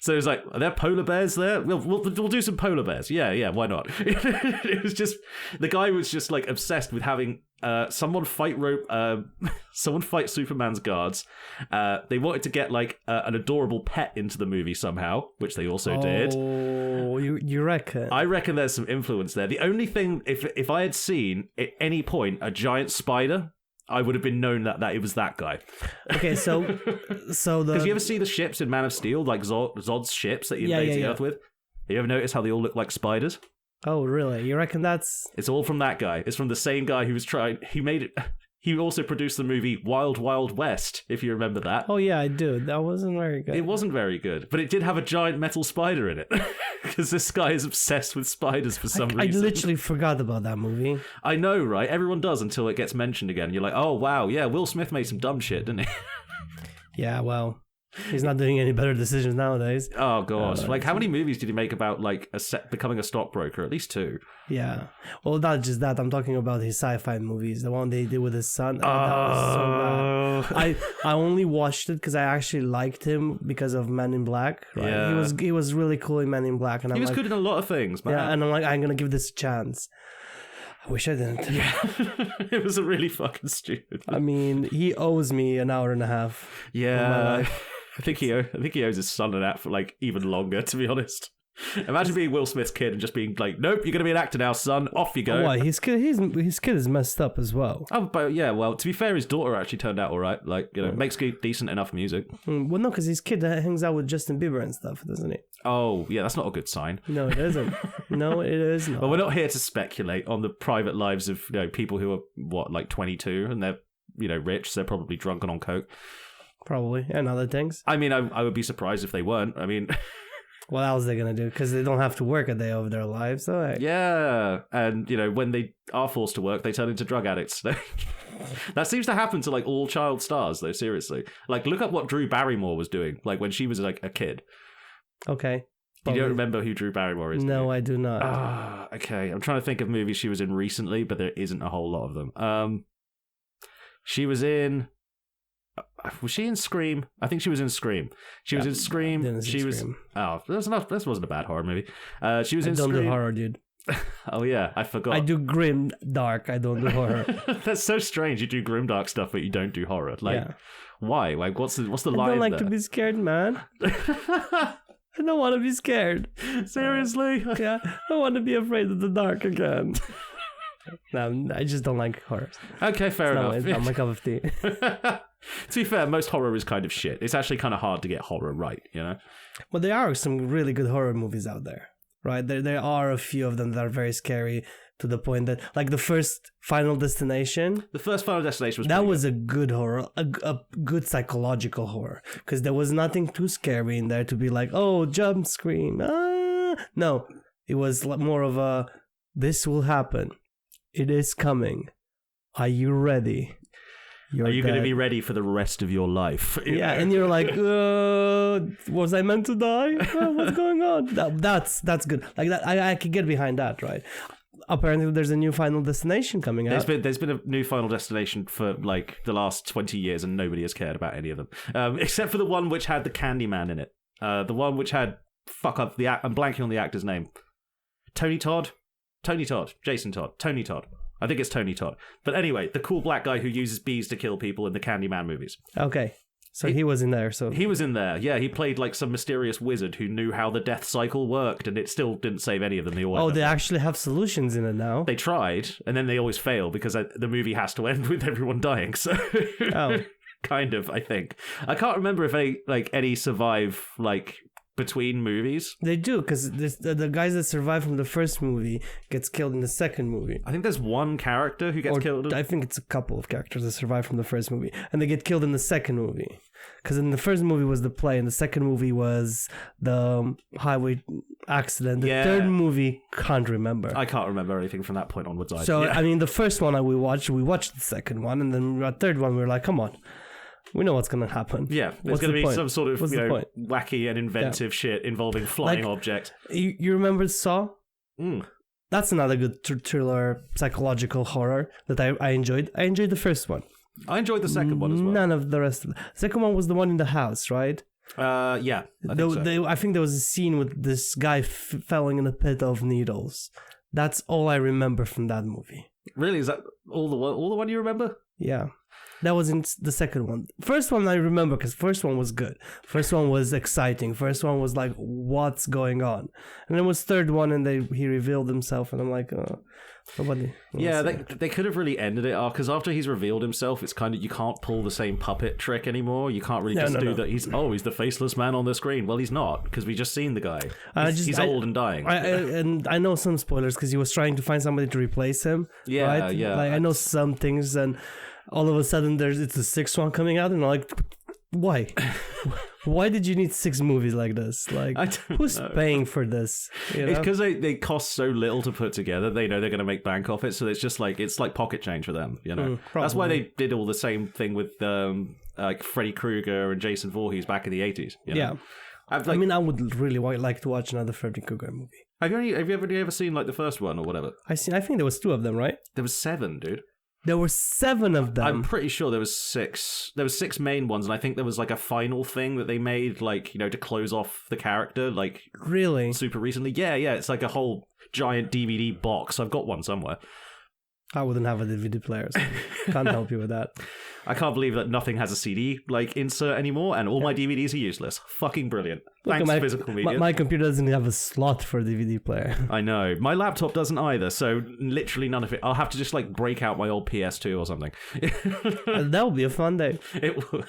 Speaker 1: So it's like, are there polar bears there? We'll do some polar bears. Yeah, why not? It was just, the guy was just like obsessed with having someone fight Superman's guards. They wanted to get like an adorable pet into the movie somehow, which they also did.
Speaker 2: Oh, you reckon?
Speaker 1: I reckon there's some influence there. The only thing, if I had seen at any point a giant spider, I would have been known that it was that guy.
Speaker 2: Okay, so
Speaker 1: because you ever see the ships in Man of Steel, like Zod's ships that he invades the Earth with? You ever notice how they all look like spiders?
Speaker 2: Oh, really? You reckon that's...
Speaker 1: It's all from that guy. It's from the same guy who was trying... He made it... He also produced the movie Wild Wild West, if you remember that.
Speaker 2: Oh, yeah, I do. That wasn't very good.
Speaker 1: It wasn't very good, but it did have a giant metal spider in it. Because this guy is obsessed with spiders for some reason.
Speaker 2: I literally forgot about that movie.
Speaker 1: I know, right? Everyone does until it gets mentioned again. You're like, oh, wow, yeah, Will Smith made some dumb shit, didn't he?
Speaker 2: Yeah, well... He's not doing any better decisions nowadays.
Speaker 1: Oh, gosh. Like, how many movies did he make about, like, becoming a stockbroker? At least 2.
Speaker 2: Yeah. Well, not just that. I'm talking about his sci-fi movies. The one they did with his son. That was so bad. I only watched it because I actually liked him because of Men in Black. Right?
Speaker 1: Yeah.
Speaker 2: He was really cool in Men in Black. And
Speaker 1: he was good in a lot of things, man.
Speaker 2: Yeah, and I'm like, I'm going to give this a chance. I wish I didn't.
Speaker 1: Yeah. It was really fucking stupid.
Speaker 2: I mean, he owes me an hour and a half.
Speaker 1: Yeah. Of my life. I think he owes his son an act for like even longer, to be honest. Imagine being Will Smith's kid and just being like, "Nope, you're gonna be an actor now, son. Off you go."
Speaker 2: Why? His kid is messed up as well.
Speaker 1: Oh, but yeah. Well, to be fair, his daughter actually turned out all right. Like, you know, makes decent enough music.
Speaker 2: Well, no, because his kid hangs out with Justin Bieber and stuff, doesn't he?
Speaker 1: Oh, yeah, that's not a good sign.
Speaker 2: No, it isn't. No, it is not.
Speaker 1: But we're not here to speculate on the private lives of people who are like 22 and they're rich. So they're probably drunk and on coke.
Speaker 2: Probably, and other things.
Speaker 1: I mean, I would be surprised if they weren't. I mean...
Speaker 2: What else are they going to do? Because they don't have to work a day of their lives. So
Speaker 1: Yeah, and, when they are forced to work, they turn into drug addicts. That seems to happen to, like, all child stars, though, seriously. Like, look up what Drew Barrymore was doing, like, when she was, like, a kid.
Speaker 2: Okay.
Speaker 1: You don't remember who Drew Barrymore is?
Speaker 2: No, I do not.
Speaker 1: Ah, okay. I'm trying to think of movies she was in recently, but there isn't a whole lot of them. She was in... Was she in Scream? I think she was in Scream. She was in Scream. She was. Oh, this wasn't a bad horror movie. She was in Scream.
Speaker 2: I don't do horror, dude.
Speaker 1: Oh yeah, I forgot.
Speaker 2: I do grim dark. I don't do horror.
Speaker 1: That's so strange. You do grim dark stuff, but you don't do horror. Like, why? Like, what's the line?
Speaker 2: I don't like
Speaker 1: there?
Speaker 2: To be scared, man. I don't want to be scared.
Speaker 1: Seriously?
Speaker 2: Yeah, I want to be afraid of the dark again. No, I just don't like horror.
Speaker 1: Okay, fair enough.
Speaker 2: It's not my cup of tea.
Speaker 1: To be fair, most horror is kind of shit. It's actually kind of hard to get horror right,
Speaker 2: Well, there are some really good horror movies out there, right? There are a few of them that are very scary to the point that, like the first Final Destination.
Speaker 1: The first Final Destination was
Speaker 2: that was a good horror, a good psychological horror, because there was nothing too scary in there to be like, oh, jump scream. No, it was more of a, this will happen. It is coming. Are you ready?
Speaker 1: Are you going to be ready for the rest of your life?
Speaker 2: Yeah, and you're like, was I meant to die? What's going on? That's good. Like that, I can get behind that, right? Apparently, there's a new Final Destination coming out.
Speaker 1: There's been a new Final Destination for like the last 20 years, and nobody has cared about any of them, except for the one which had the Candyman in it. The one which had I'm blanking on the actor's name. Jason Todd. I think it's Tony Todd. But anyway, the cool black guy who uses bees to kill people in the Candyman movies.
Speaker 2: Okay. So he was in there. So
Speaker 1: he was in there. Yeah, he played like some mysterious wizard who knew how the death cycle worked, and it still didn't save any of them.
Speaker 2: They actually have solutions in it now.
Speaker 1: They tried, and then they always fail because the movie has to end with everyone dying. So kind of, I think. I can't remember if any survive between movies.
Speaker 2: They do, because the guys that survive from the first movie gets killed in the second movie.
Speaker 1: I think there's one character who gets killed.
Speaker 2: I think it's a couple of characters that survive from the first movie, and they get killed in the second movie. Because in the first movie was the play, and the second movie was the highway accident. The third movie, can't remember.
Speaker 1: I can't remember anything from that point onwards either.
Speaker 2: So, I mean, the first one we watched the second one, and then the third one we were like, come on. We know what's going to happen.
Speaker 1: Yeah, there's going to be some sort of wacky and inventive shit involving flying objects.
Speaker 2: You remember Saw? That's another good thriller, psychological horror that I enjoyed. I enjoyed the first one.
Speaker 1: I enjoyed the second one as well.
Speaker 2: None of the rest of the second one was the one in the house, right?
Speaker 1: Yeah. I
Speaker 2: think there was a scene with this guy falling in a pit of needles. That's all I remember from that movie.
Speaker 1: Really? Is that all the one you remember?
Speaker 2: Yeah. That was in the second one. First one I remember because first one was good. First one was exciting. First one was like, what's going on? And then was third one, and he revealed himself, and I'm like, oh, nobody.
Speaker 1: Yeah, they could have really ended it because after he's revealed himself, it's kind of you can't pull the same puppet trick anymore. You can't really that. He's the faceless man on the screen. Well, he's not because we just seen the guy. He's old and dying.
Speaker 2: And I know some spoilers because he was trying to find somebody to replace him.
Speaker 1: Yeah,
Speaker 2: right?
Speaker 1: yeah.
Speaker 2: Like I know some things and. All of a sudden, it's the sixth one coming out, and I'm like, why? Why did you need 6 movies like this? Like, who's paying for this? You know?
Speaker 1: It's because they cost so little to put together. They know they're going to make bank off it, so it's just like pocket change for them. You know, that's why they did all the same thing with like Freddy Krueger and Jason Voorhees back in the 80s. You know? Yeah,
Speaker 2: I would really like to watch another Freddy Krueger movie.
Speaker 1: Have you ever seen like the first one or whatever?
Speaker 2: I think there was 2 of them, right?
Speaker 1: There was 7, dude.
Speaker 2: There were 7 of them.
Speaker 1: I'm pretty sure there was 6. There was 6 main ones, and I think there was like a final thing that they made, like, you know, to close off the character, like
Speaker 2: really
Speaker 1: super recently. Yeah, it's like a whole giant DVD box. I've got one somewhere.
Speaker 2: I wouldn't have a DVD player, so can't help you with that.
Speaker 1: I can't believe that nothing has a CD like insert anymore, and all my DVDs are useless. Fucking brilliant. Thanks, physical media.
Speaker 2: My computer doesn't have a slot for a DVD player.
Speaker 1: I know. My laptop doesn't either, so literally none of it. I'll have to just like break out my old PS2 or something.
Speaker 2: That would be a fun day.
Speaker 1: It would.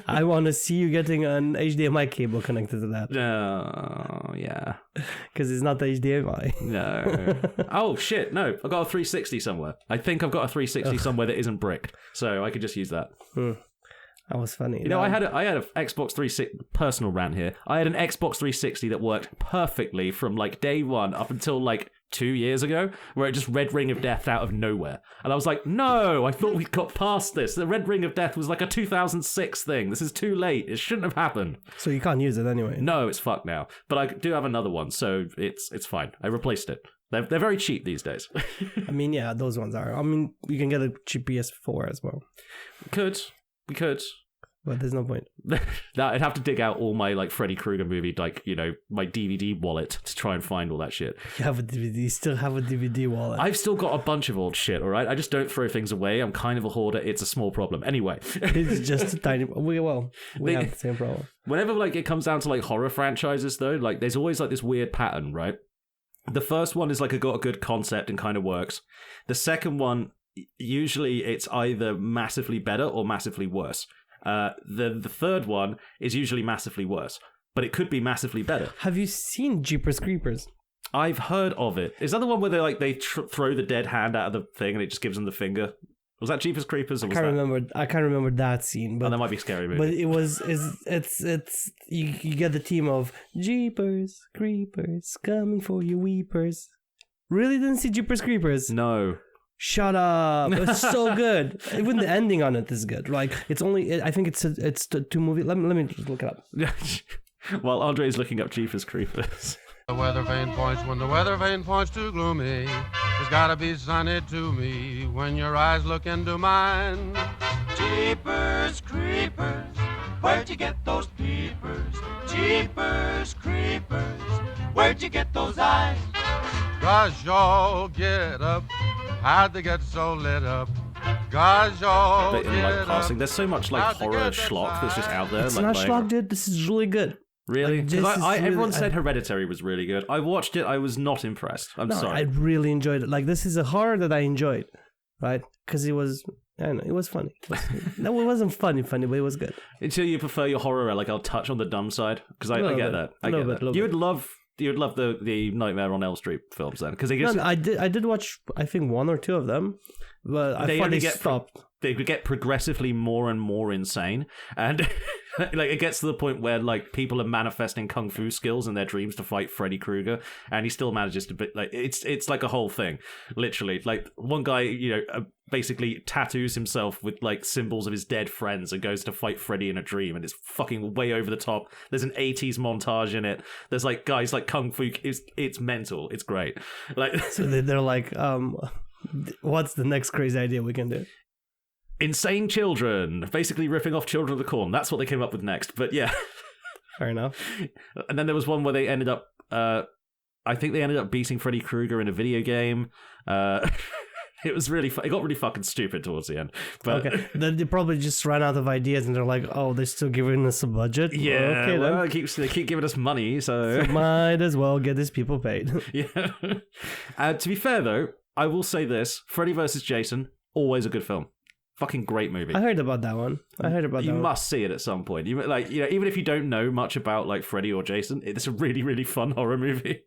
Speaker 2: I want to see you getting an HDMI cable connected to that.
Speaker 1: Oh, yeah.
Speaker 2: Because it's not HDMI.
Speaker 1: No. Oh, shit, no. I've got a 360 somewhere. I think I've got a 360 somewhere that isn't bricked, so I could just use that.
Speaker 2: That was funny.
Speaker 1: You know, I had an Xbox 360, personal rant here. I had an Xbox 360 that worked perfectly from like day one up until like 2 years ago, where it just Red Ring of Death out of nowhere. And I was like, no, I thought we got past this. The Red Ring of Death was like a 2006 thing. This is too late. It shouldn't have happened.
Speaker 2: So you can't use it anyway.
Speaker 1: No, it's fucked now. But I do have another one, so it's fine. I replaced it. They're very cheap these days.
Speaker 2: I mean, yeah, those ones are. I mean, you can get a cheap PS4 as well.
Speaker 1: We could.
Speaker 2: But there's no point.
Speaker 1: I'd have to dig out all my like Freddy Krueger movie, like, you know, my DVD wallet to try and find all that shit.
Speaker 2: You have a DVD. You still have a DVD wallet.
Speaker 1: I've still got a bunch of old shit, all right? I just don't throw things away. I'm kind of a hoarder. It's a small problem. Anyway.
Speaker 2: It's just a tiny... We have the same problem.
Speaker 1: Whenever like it comes down to like horror franchises, though, like there's always like this weird pattern, right? The first one is like got a good concept and kind of works. The second one, usually it's either massively better or massively worse. The third one is usually massively worse, but it could be massively better.
Speaker 2: Have you seen Jeepers Creepers?
Speaker 1: I've heard of it. Is that the one where they throw the dead hand out of the thing and it just gives them the finger? Was that Jeepers Creepers? Or I
Speaker 2: can't remember that scene. But
Speaker 1: that might be a scary movie.
Speaker 2: But it was. It's you get the team of Jeepers Creepers coming for you weepers. Really didn't see Jeepers Creepers?
Speaker 1: No. Shut
Speaker 2: up! It's so good. Even the ending on it is good. Like it's only. I think it's 2 movies. Let me just look it up.
Speaker 1: While Andre's looking up Jeepers Creepers.
Speaker 3: The weather vane points when the weather vane points too gloomy. It's gotta be sunny to me when your eyes look into mine. Jeepers Creepers, where'd you get those peepers? Jeepers Creepers, where'd you get those eyes? 'Cause y'all get up. How'd they get so lit up? 'Cause y'all get
Speaker 1: like passing. There's so much like horror schlock that's just out there.
Speaker 2: It's not schlock, dude. This is really good.
Speaker 1: Really? Because everyone said Hereditary was really good. I watched it. I was not impressed. I'm sorry.
Speaker 2: I really enjoyed it. Like this is a horror that I enjoyed, right? Because it was. I don't know. It was funny. No, it wasn't funny, but it was good.
Speaker 1: Until you prefer your horror, like I'll touch on the dumb side because I get that. I get that. You would love the Nightmare on Elm Street films then, because
Speaker 2: I did watch I think 1 or 2 of them, but I thought they stopped.
Speaker 1: They get progressively more and more insane, and like it gets to the point where like people are manifesting kung fu skills in their dreams to fight Freddy Krueger, and he still manages to be like it's like a whole thing, literally. Like one guy, basically tattoos himself with like symbols of his dead friends and goes to fight Freddy in a dream, and it's fucking way over the top. There's an 80s montage in it. There's like guys like kung fu. It's mental. It's great. Like
Speaker 2: so they're like, what's the next crazy idea we can do?
Speaker 1: Insane children, basically ripping off Children of the Corn. That's what they came up with next. But yeah,
Speaker 2: fair enough.
Speaker 1: And then there was one where they ended up, I think they ended up beating Freddy Krueger in a video game. It was really it got really fucking stupid towards the end. But
Speaker 2: okay, then they probably just ran out of ideas, and they're like, "Oh, they're still giving us a budget."
Speaker 1: Yeah,
Speaker 2: okay,
Speaker 1: well, they keep giving us money, so
Speaker 2: might as well get these people paid.
Speaker 1: Yeah. To be fair though, I will say this: Freddy vs. Jason, always a good film. Fucking great movie.
Speaker 2: I heard about that one.
Speaker 1: You must see it at some point. You even if you don't know much about like Freddy or Jason, it's a really, really fun horror movie.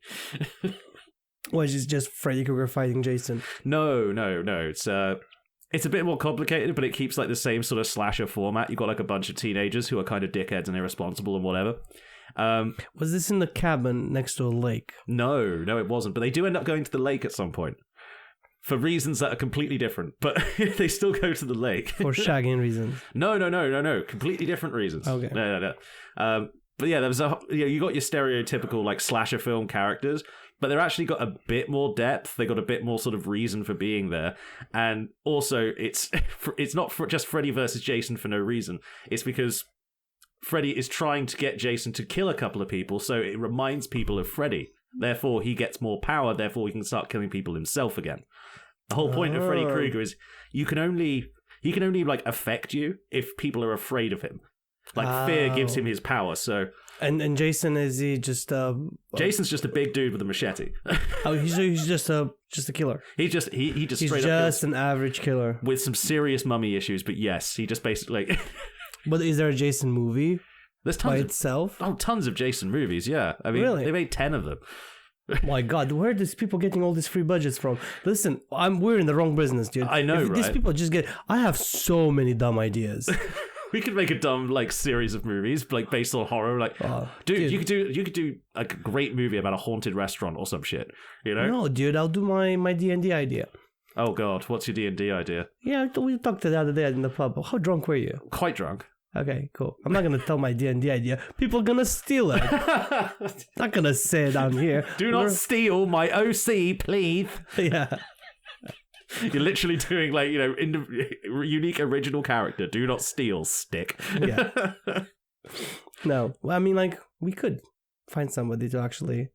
Speaker 2: Which is just Freddy Krueger fighting Jason.
Speaker 1: No. It's a bit more complicated, but it keeps like the same sort of slasher format. You've got like a bunch of teenagers who are kind of dickheads and irresponsible and whatever.
Speaker 2: Was this in the cabin next to a lake?
Speaker 1: No, it wasn't. But they do end up going to the lake at some point. For reasons that are completely different, but they still go to the lake.
Speaker 2: For shagging reasons.
Speaker 1: No. Completely different reasons.
Speaker 2: Okay.
Speaker 1: No. But yeah, there was you got your stereotypical like slasher film characters, but they're actually got a bit more depth. They got a bit more sort of reason for being there, and also it's not just Freddy versus Jason for no reason. It's because Freddy is trying to get Jason to kill a couple of people, so it reminds people of Freddy. Therefore, he gets more power. Therefore, he can start killing people himself again. The whole point of Freddy Krueger is he can only like affect you if people are afraid of him. Like fear gives him his power. So
Speaker 2: and Jason, is he just
Speaker 1: Jason's just a big dude with a machete.
Speaker 2: He's just a killer.
Speaker 1: He's just straight
Speaker 2: just an average killer
Speaker 1: with some serious mummy issues. But yes, he just basically.
Speaker 2: But is there a Jason movie?
Speaker 1: There's tons
Speaker 2: by itself?
Speaker 1: Tons of Jason movies, yeah. I mean,
Speaker 2: really?
Speaker 1: They made 10 of them.
Speaker 2: My God, where are these people getting all these free budgets from? Listen, we're in the wrong business, dude.
Speaker 1: I know, right?
Speaker 2: These people just I have so many dumb ideas.
Speaker 1: We could make a dumb like series of movies like based on horror. Like, dude, you could do like a great movie about a haunted restaurant or some shit. You know?
Speaker 2: No, dude, I'll do my D&D idea.
Speaker 1: Oh God, what's your D&D idea?
Speaker 2: Yeah, we talked the other day in the pub. How drunk were you?
Speaker 1: Quite drunk.
Speaker 2: Okay, cool. I'm not going to tell my D&D idea. People are going to steal it. Not going to say it down here.
Speaker 1: Do not steal my OC, please.
Speaker 2: Yeah.
Speaker 1: You're literally doing like, unique original character. Do not steal, stick.
Speaker 2: Yeah. No, I mean, like, we could find somebody to actually...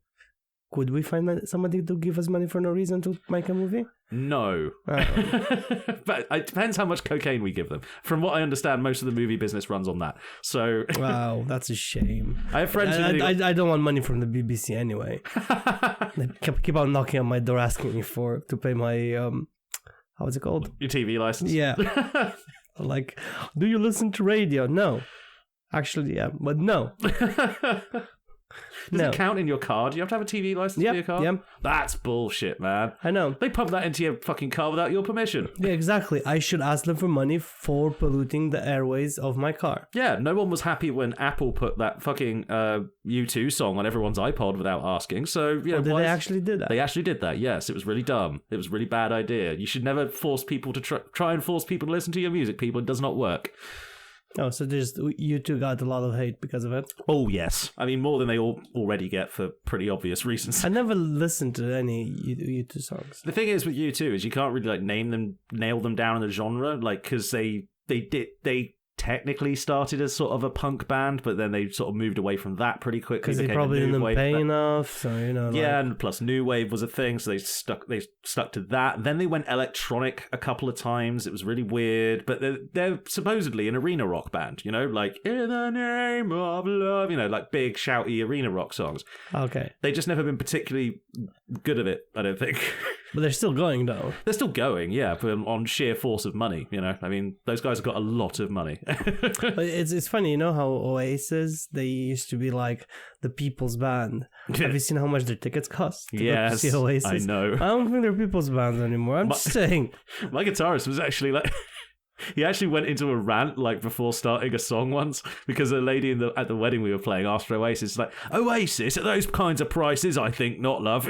Speaker 2: Could we find somebody to give us money for no reason to make a movie?
Speaker 1: No. But it depends how much cocaine we give them. From what I understand, most of the movie business runs on that. So
Speaker 2: wow, that's a shame.
Speaker 1: I have friends
Speaker 2: I don't want money from the BBC anyway. They keep on knocking on my door asking me to pay my... what's it called?
Speaker 1: Your TV license?
Speaker 2: Yeah. Like, do you listen to radio? No. Actually, yeah, but no.
Speaker 1: Does it count in your car? Do you have to have a TV license for your car?
Speaker 2: Yeah.
Speaker 1: That's bullshit, man.
Speaker 2: I know.
Speaker 1: They pump that into your fucking car without your permission.
Speaker 2: Yeah, exactly. I should ask them for money for polluting the airways of my car.
Speaker 1: Yeah, no one was happy when Apple put that fucking U2 song on everyone's iPod without asking. So,
Speaker 2: did they actually do that?
Speaker 1: They actually did that, yes. It was really dumb. It was a really bad idea. You should never force people to try and force people to listen to your music, people. It does not work.
Speaker 2: Oh, so you two got a lot of hate because of it?
Speaker 1: Oh, yes. I mean, more than they already get for pretty obvious reasons.
Speaker 2: I never listened to any U2 songs.
Speaker 1: The thing is with U2 is you can't really like nail them down in the genre, like because they technically started as sort of a punk band, but then they sort of moved away from that pretty quickly.
Speaker 2: Because they probably didn't pay enough, so
Speaker 1: yeah, and plus new wave was a thing, so they stuck to that. Then they went electronic a couple of times. It was really weird, but they're supposedly an arena rock band, like in the name of love, like big shouty arena rock songs.
Speaker 2: Okay,
Speaker 1: they just never been particularly good at it, I don't think.
Speaker 2: But they're still going, though.
Speaker 1: They're still going, yeah, but on sheer force of money, I mean, those guys have got a lot of money.
Speaker 2: But it's funny, how Oasis, they used to be like the people's band. Have you seen how much their tickets cost?
Speaker 1: Yes,
Speaker 2: see Oasis?
Speaker 1: I know.
Speaker 2: I don't think they're people's bands anymore. I'm just saying.
Speaker 1: My guitarist was actually like... He actually went into a rant like before starting a song once because a lady at the wedding we were playing asked for Oasis. Like, Oasis at those kinds of prices, I think not, love.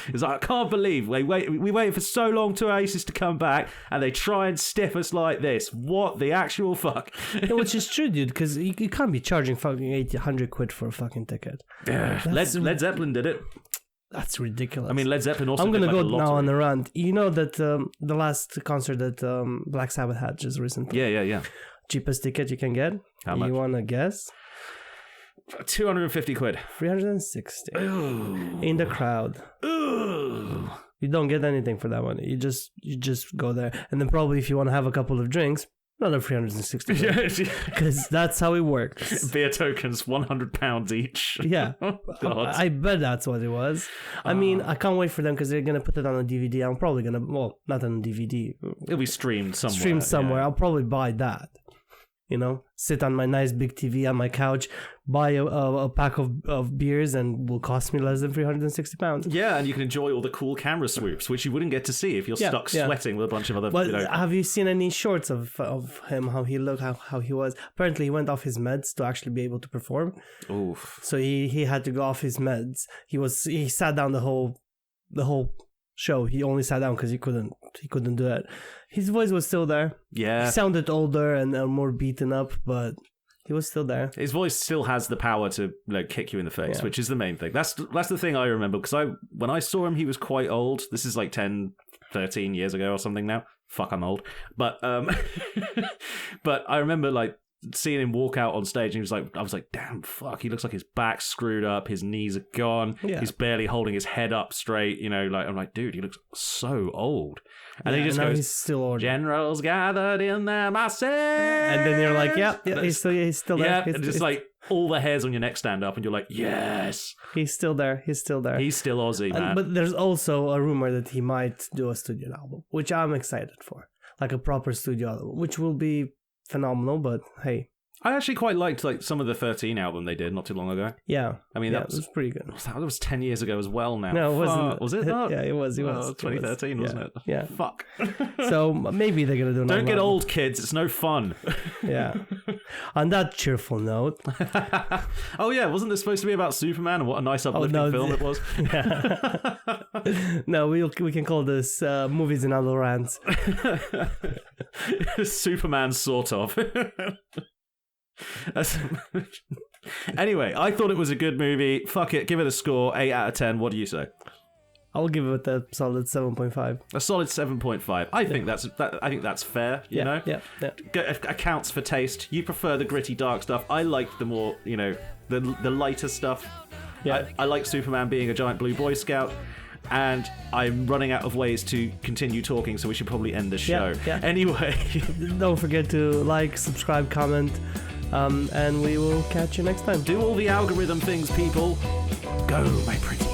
Speaker 1: It's like, I can't believe we waited for so long to Oasis to come back and they try and stiff us like this. What the actual fuck?
Speaker 2: Yeah, which is true, dude, because you can't be charging fucking 800 quid for a fucking ticket.
Speaker 1: Yeah, Led Zeppelin did it.
Speaker 2: That's ridiculous.
Speaker 1: I mean, Led Zeppelin also
Speaker 2: I'm going to
Speaker 1: go
Speaker 2: now on the rant. You know that the last concert that Black Sabbath had just recently?
Speaker 1: Yeah.
Speaker 2: Cheapest ticket you can get?
Speaker 1: How much?
Speaker 2: You want to guess?
Speaker 1: 250 quid.
Speaker 2: 360.
Speaker 1: Ooh.
Speaker 2: In the crowd.
Speaker 1: Ooh.
Speaker 2: You don't get anything for that money. You just go there, and then probably if you want to have a couple of drinks, another 360. Because that's how it works.
Speaker 1: Beer tokens, £100 each.
Speaker 2: Yeah,
Speaker 1: God.
Speaker 2: I bet that's what it was. I mean, I can't wait for them because they're gonna put it on a DVD. I'm probably gonna, well, not on a DVD.
Speaker 1: It'll be streamed somewhere.
Speaker 2: I'll probably buy that. You know, sit on my nice big TV on my couch, buy a pack of beers, and will cost me less than £360.
Speaker 1: Yeah, and you can enjoy all the cool camera swoops, which you wouldn't get to see if you're stuck sweating with a bunch of other.
Speaker 2: But have you seen any shorts of him? How he looked? How he was? Apparently, he went off his meds to actually be able to perform.
Speaker 1: Oof.
Speaker 2: So he had to go off his meds. He sat down the whole show. He only sat down because he couldn't do it. His voice was still there.
Speaker 1: Yeah,
Speaker 2: he sounded older and more beaten up, but he was still there.
Speaker 1: His voice still has the power to kick you in the face, which is the main thing. That's the thing I remember, because when I saw him, he was quite old. This is like 10, 13 years ago or something now. Fuck, I'm old. But but I remember like seeing him walk out on stage, and I was like, damn, fuck, he looks like his back's screwed up, his knees are gone, he's barely holding his head up straight, you know, like, I'm like, dude, he looks so old. And then he just goes,
Speaker 2: he's still old.
Speaker 1: Generals gathered in their masses.
Speaker 2: And then you're like, yeah, he's still there.
Speaker 1: Yeah, and just like all the hairs on your neck stand up, and you're like, yes.
Speaker 2: He's still there. He's still
Speaker 1: Aussie, man.
Speaker 2: But there's also a rumor that he might do a studio album, which I'm excited for. Like a proper studio album, which will be phenomenal, but hey.
Speaker 1: I actually quite liked like some of the 13 album they did not too long ago.
Speaker 2: Yeah.
Speaker 1: I mean, that
Speaker 2: was pretty good.
Speaker 1: That was 10 years ago as well now.
Speaker 2: No, it wasn't.
Speaker 1: Was it not?
Speaker 2: Yeah, it was. It was.
Speaker 1: 2013, wasn't it?
Speaker 2: Yeah.
Speaker 1: Fuck.
Speaker 2: So maybe they're going to do another
Speaker 1: Don't get
Speaker 2: album.
Speaker 1: old, kids. It's no fun.
Speaker 2: Yeah. On that cheerful note.
Speaker 1: Oh, yeah. Wasn't this supposed to be about Superman and what a nice uplifting film it was?
Speaker 2: Yeah. No, we can call this Movies and Other Rants.
Speaker 1: Superman, sort of. Anyway, I thought it was a good movie. Fuck it, give it a score, 8 out of 10. What do you say?
Speaker 2: I'll give it a solid 7.5.
Speaker 1: A solid 7.5. I think that's fair. You know, accounts for taste. You prefer the gritty, dark stuff. I like the more, you know, the lighter stuff. Yeah, I like Superman being a giant blue Boy Scout. And I'm running out of ways to continue talking, so we should probably end the show. Yeah. Anyway,
Speaker 2: don't forget to like, subscribe, comment, and we will catch you next time.
Speaker 1: Do all the algorithm things, people. Go, my pretty.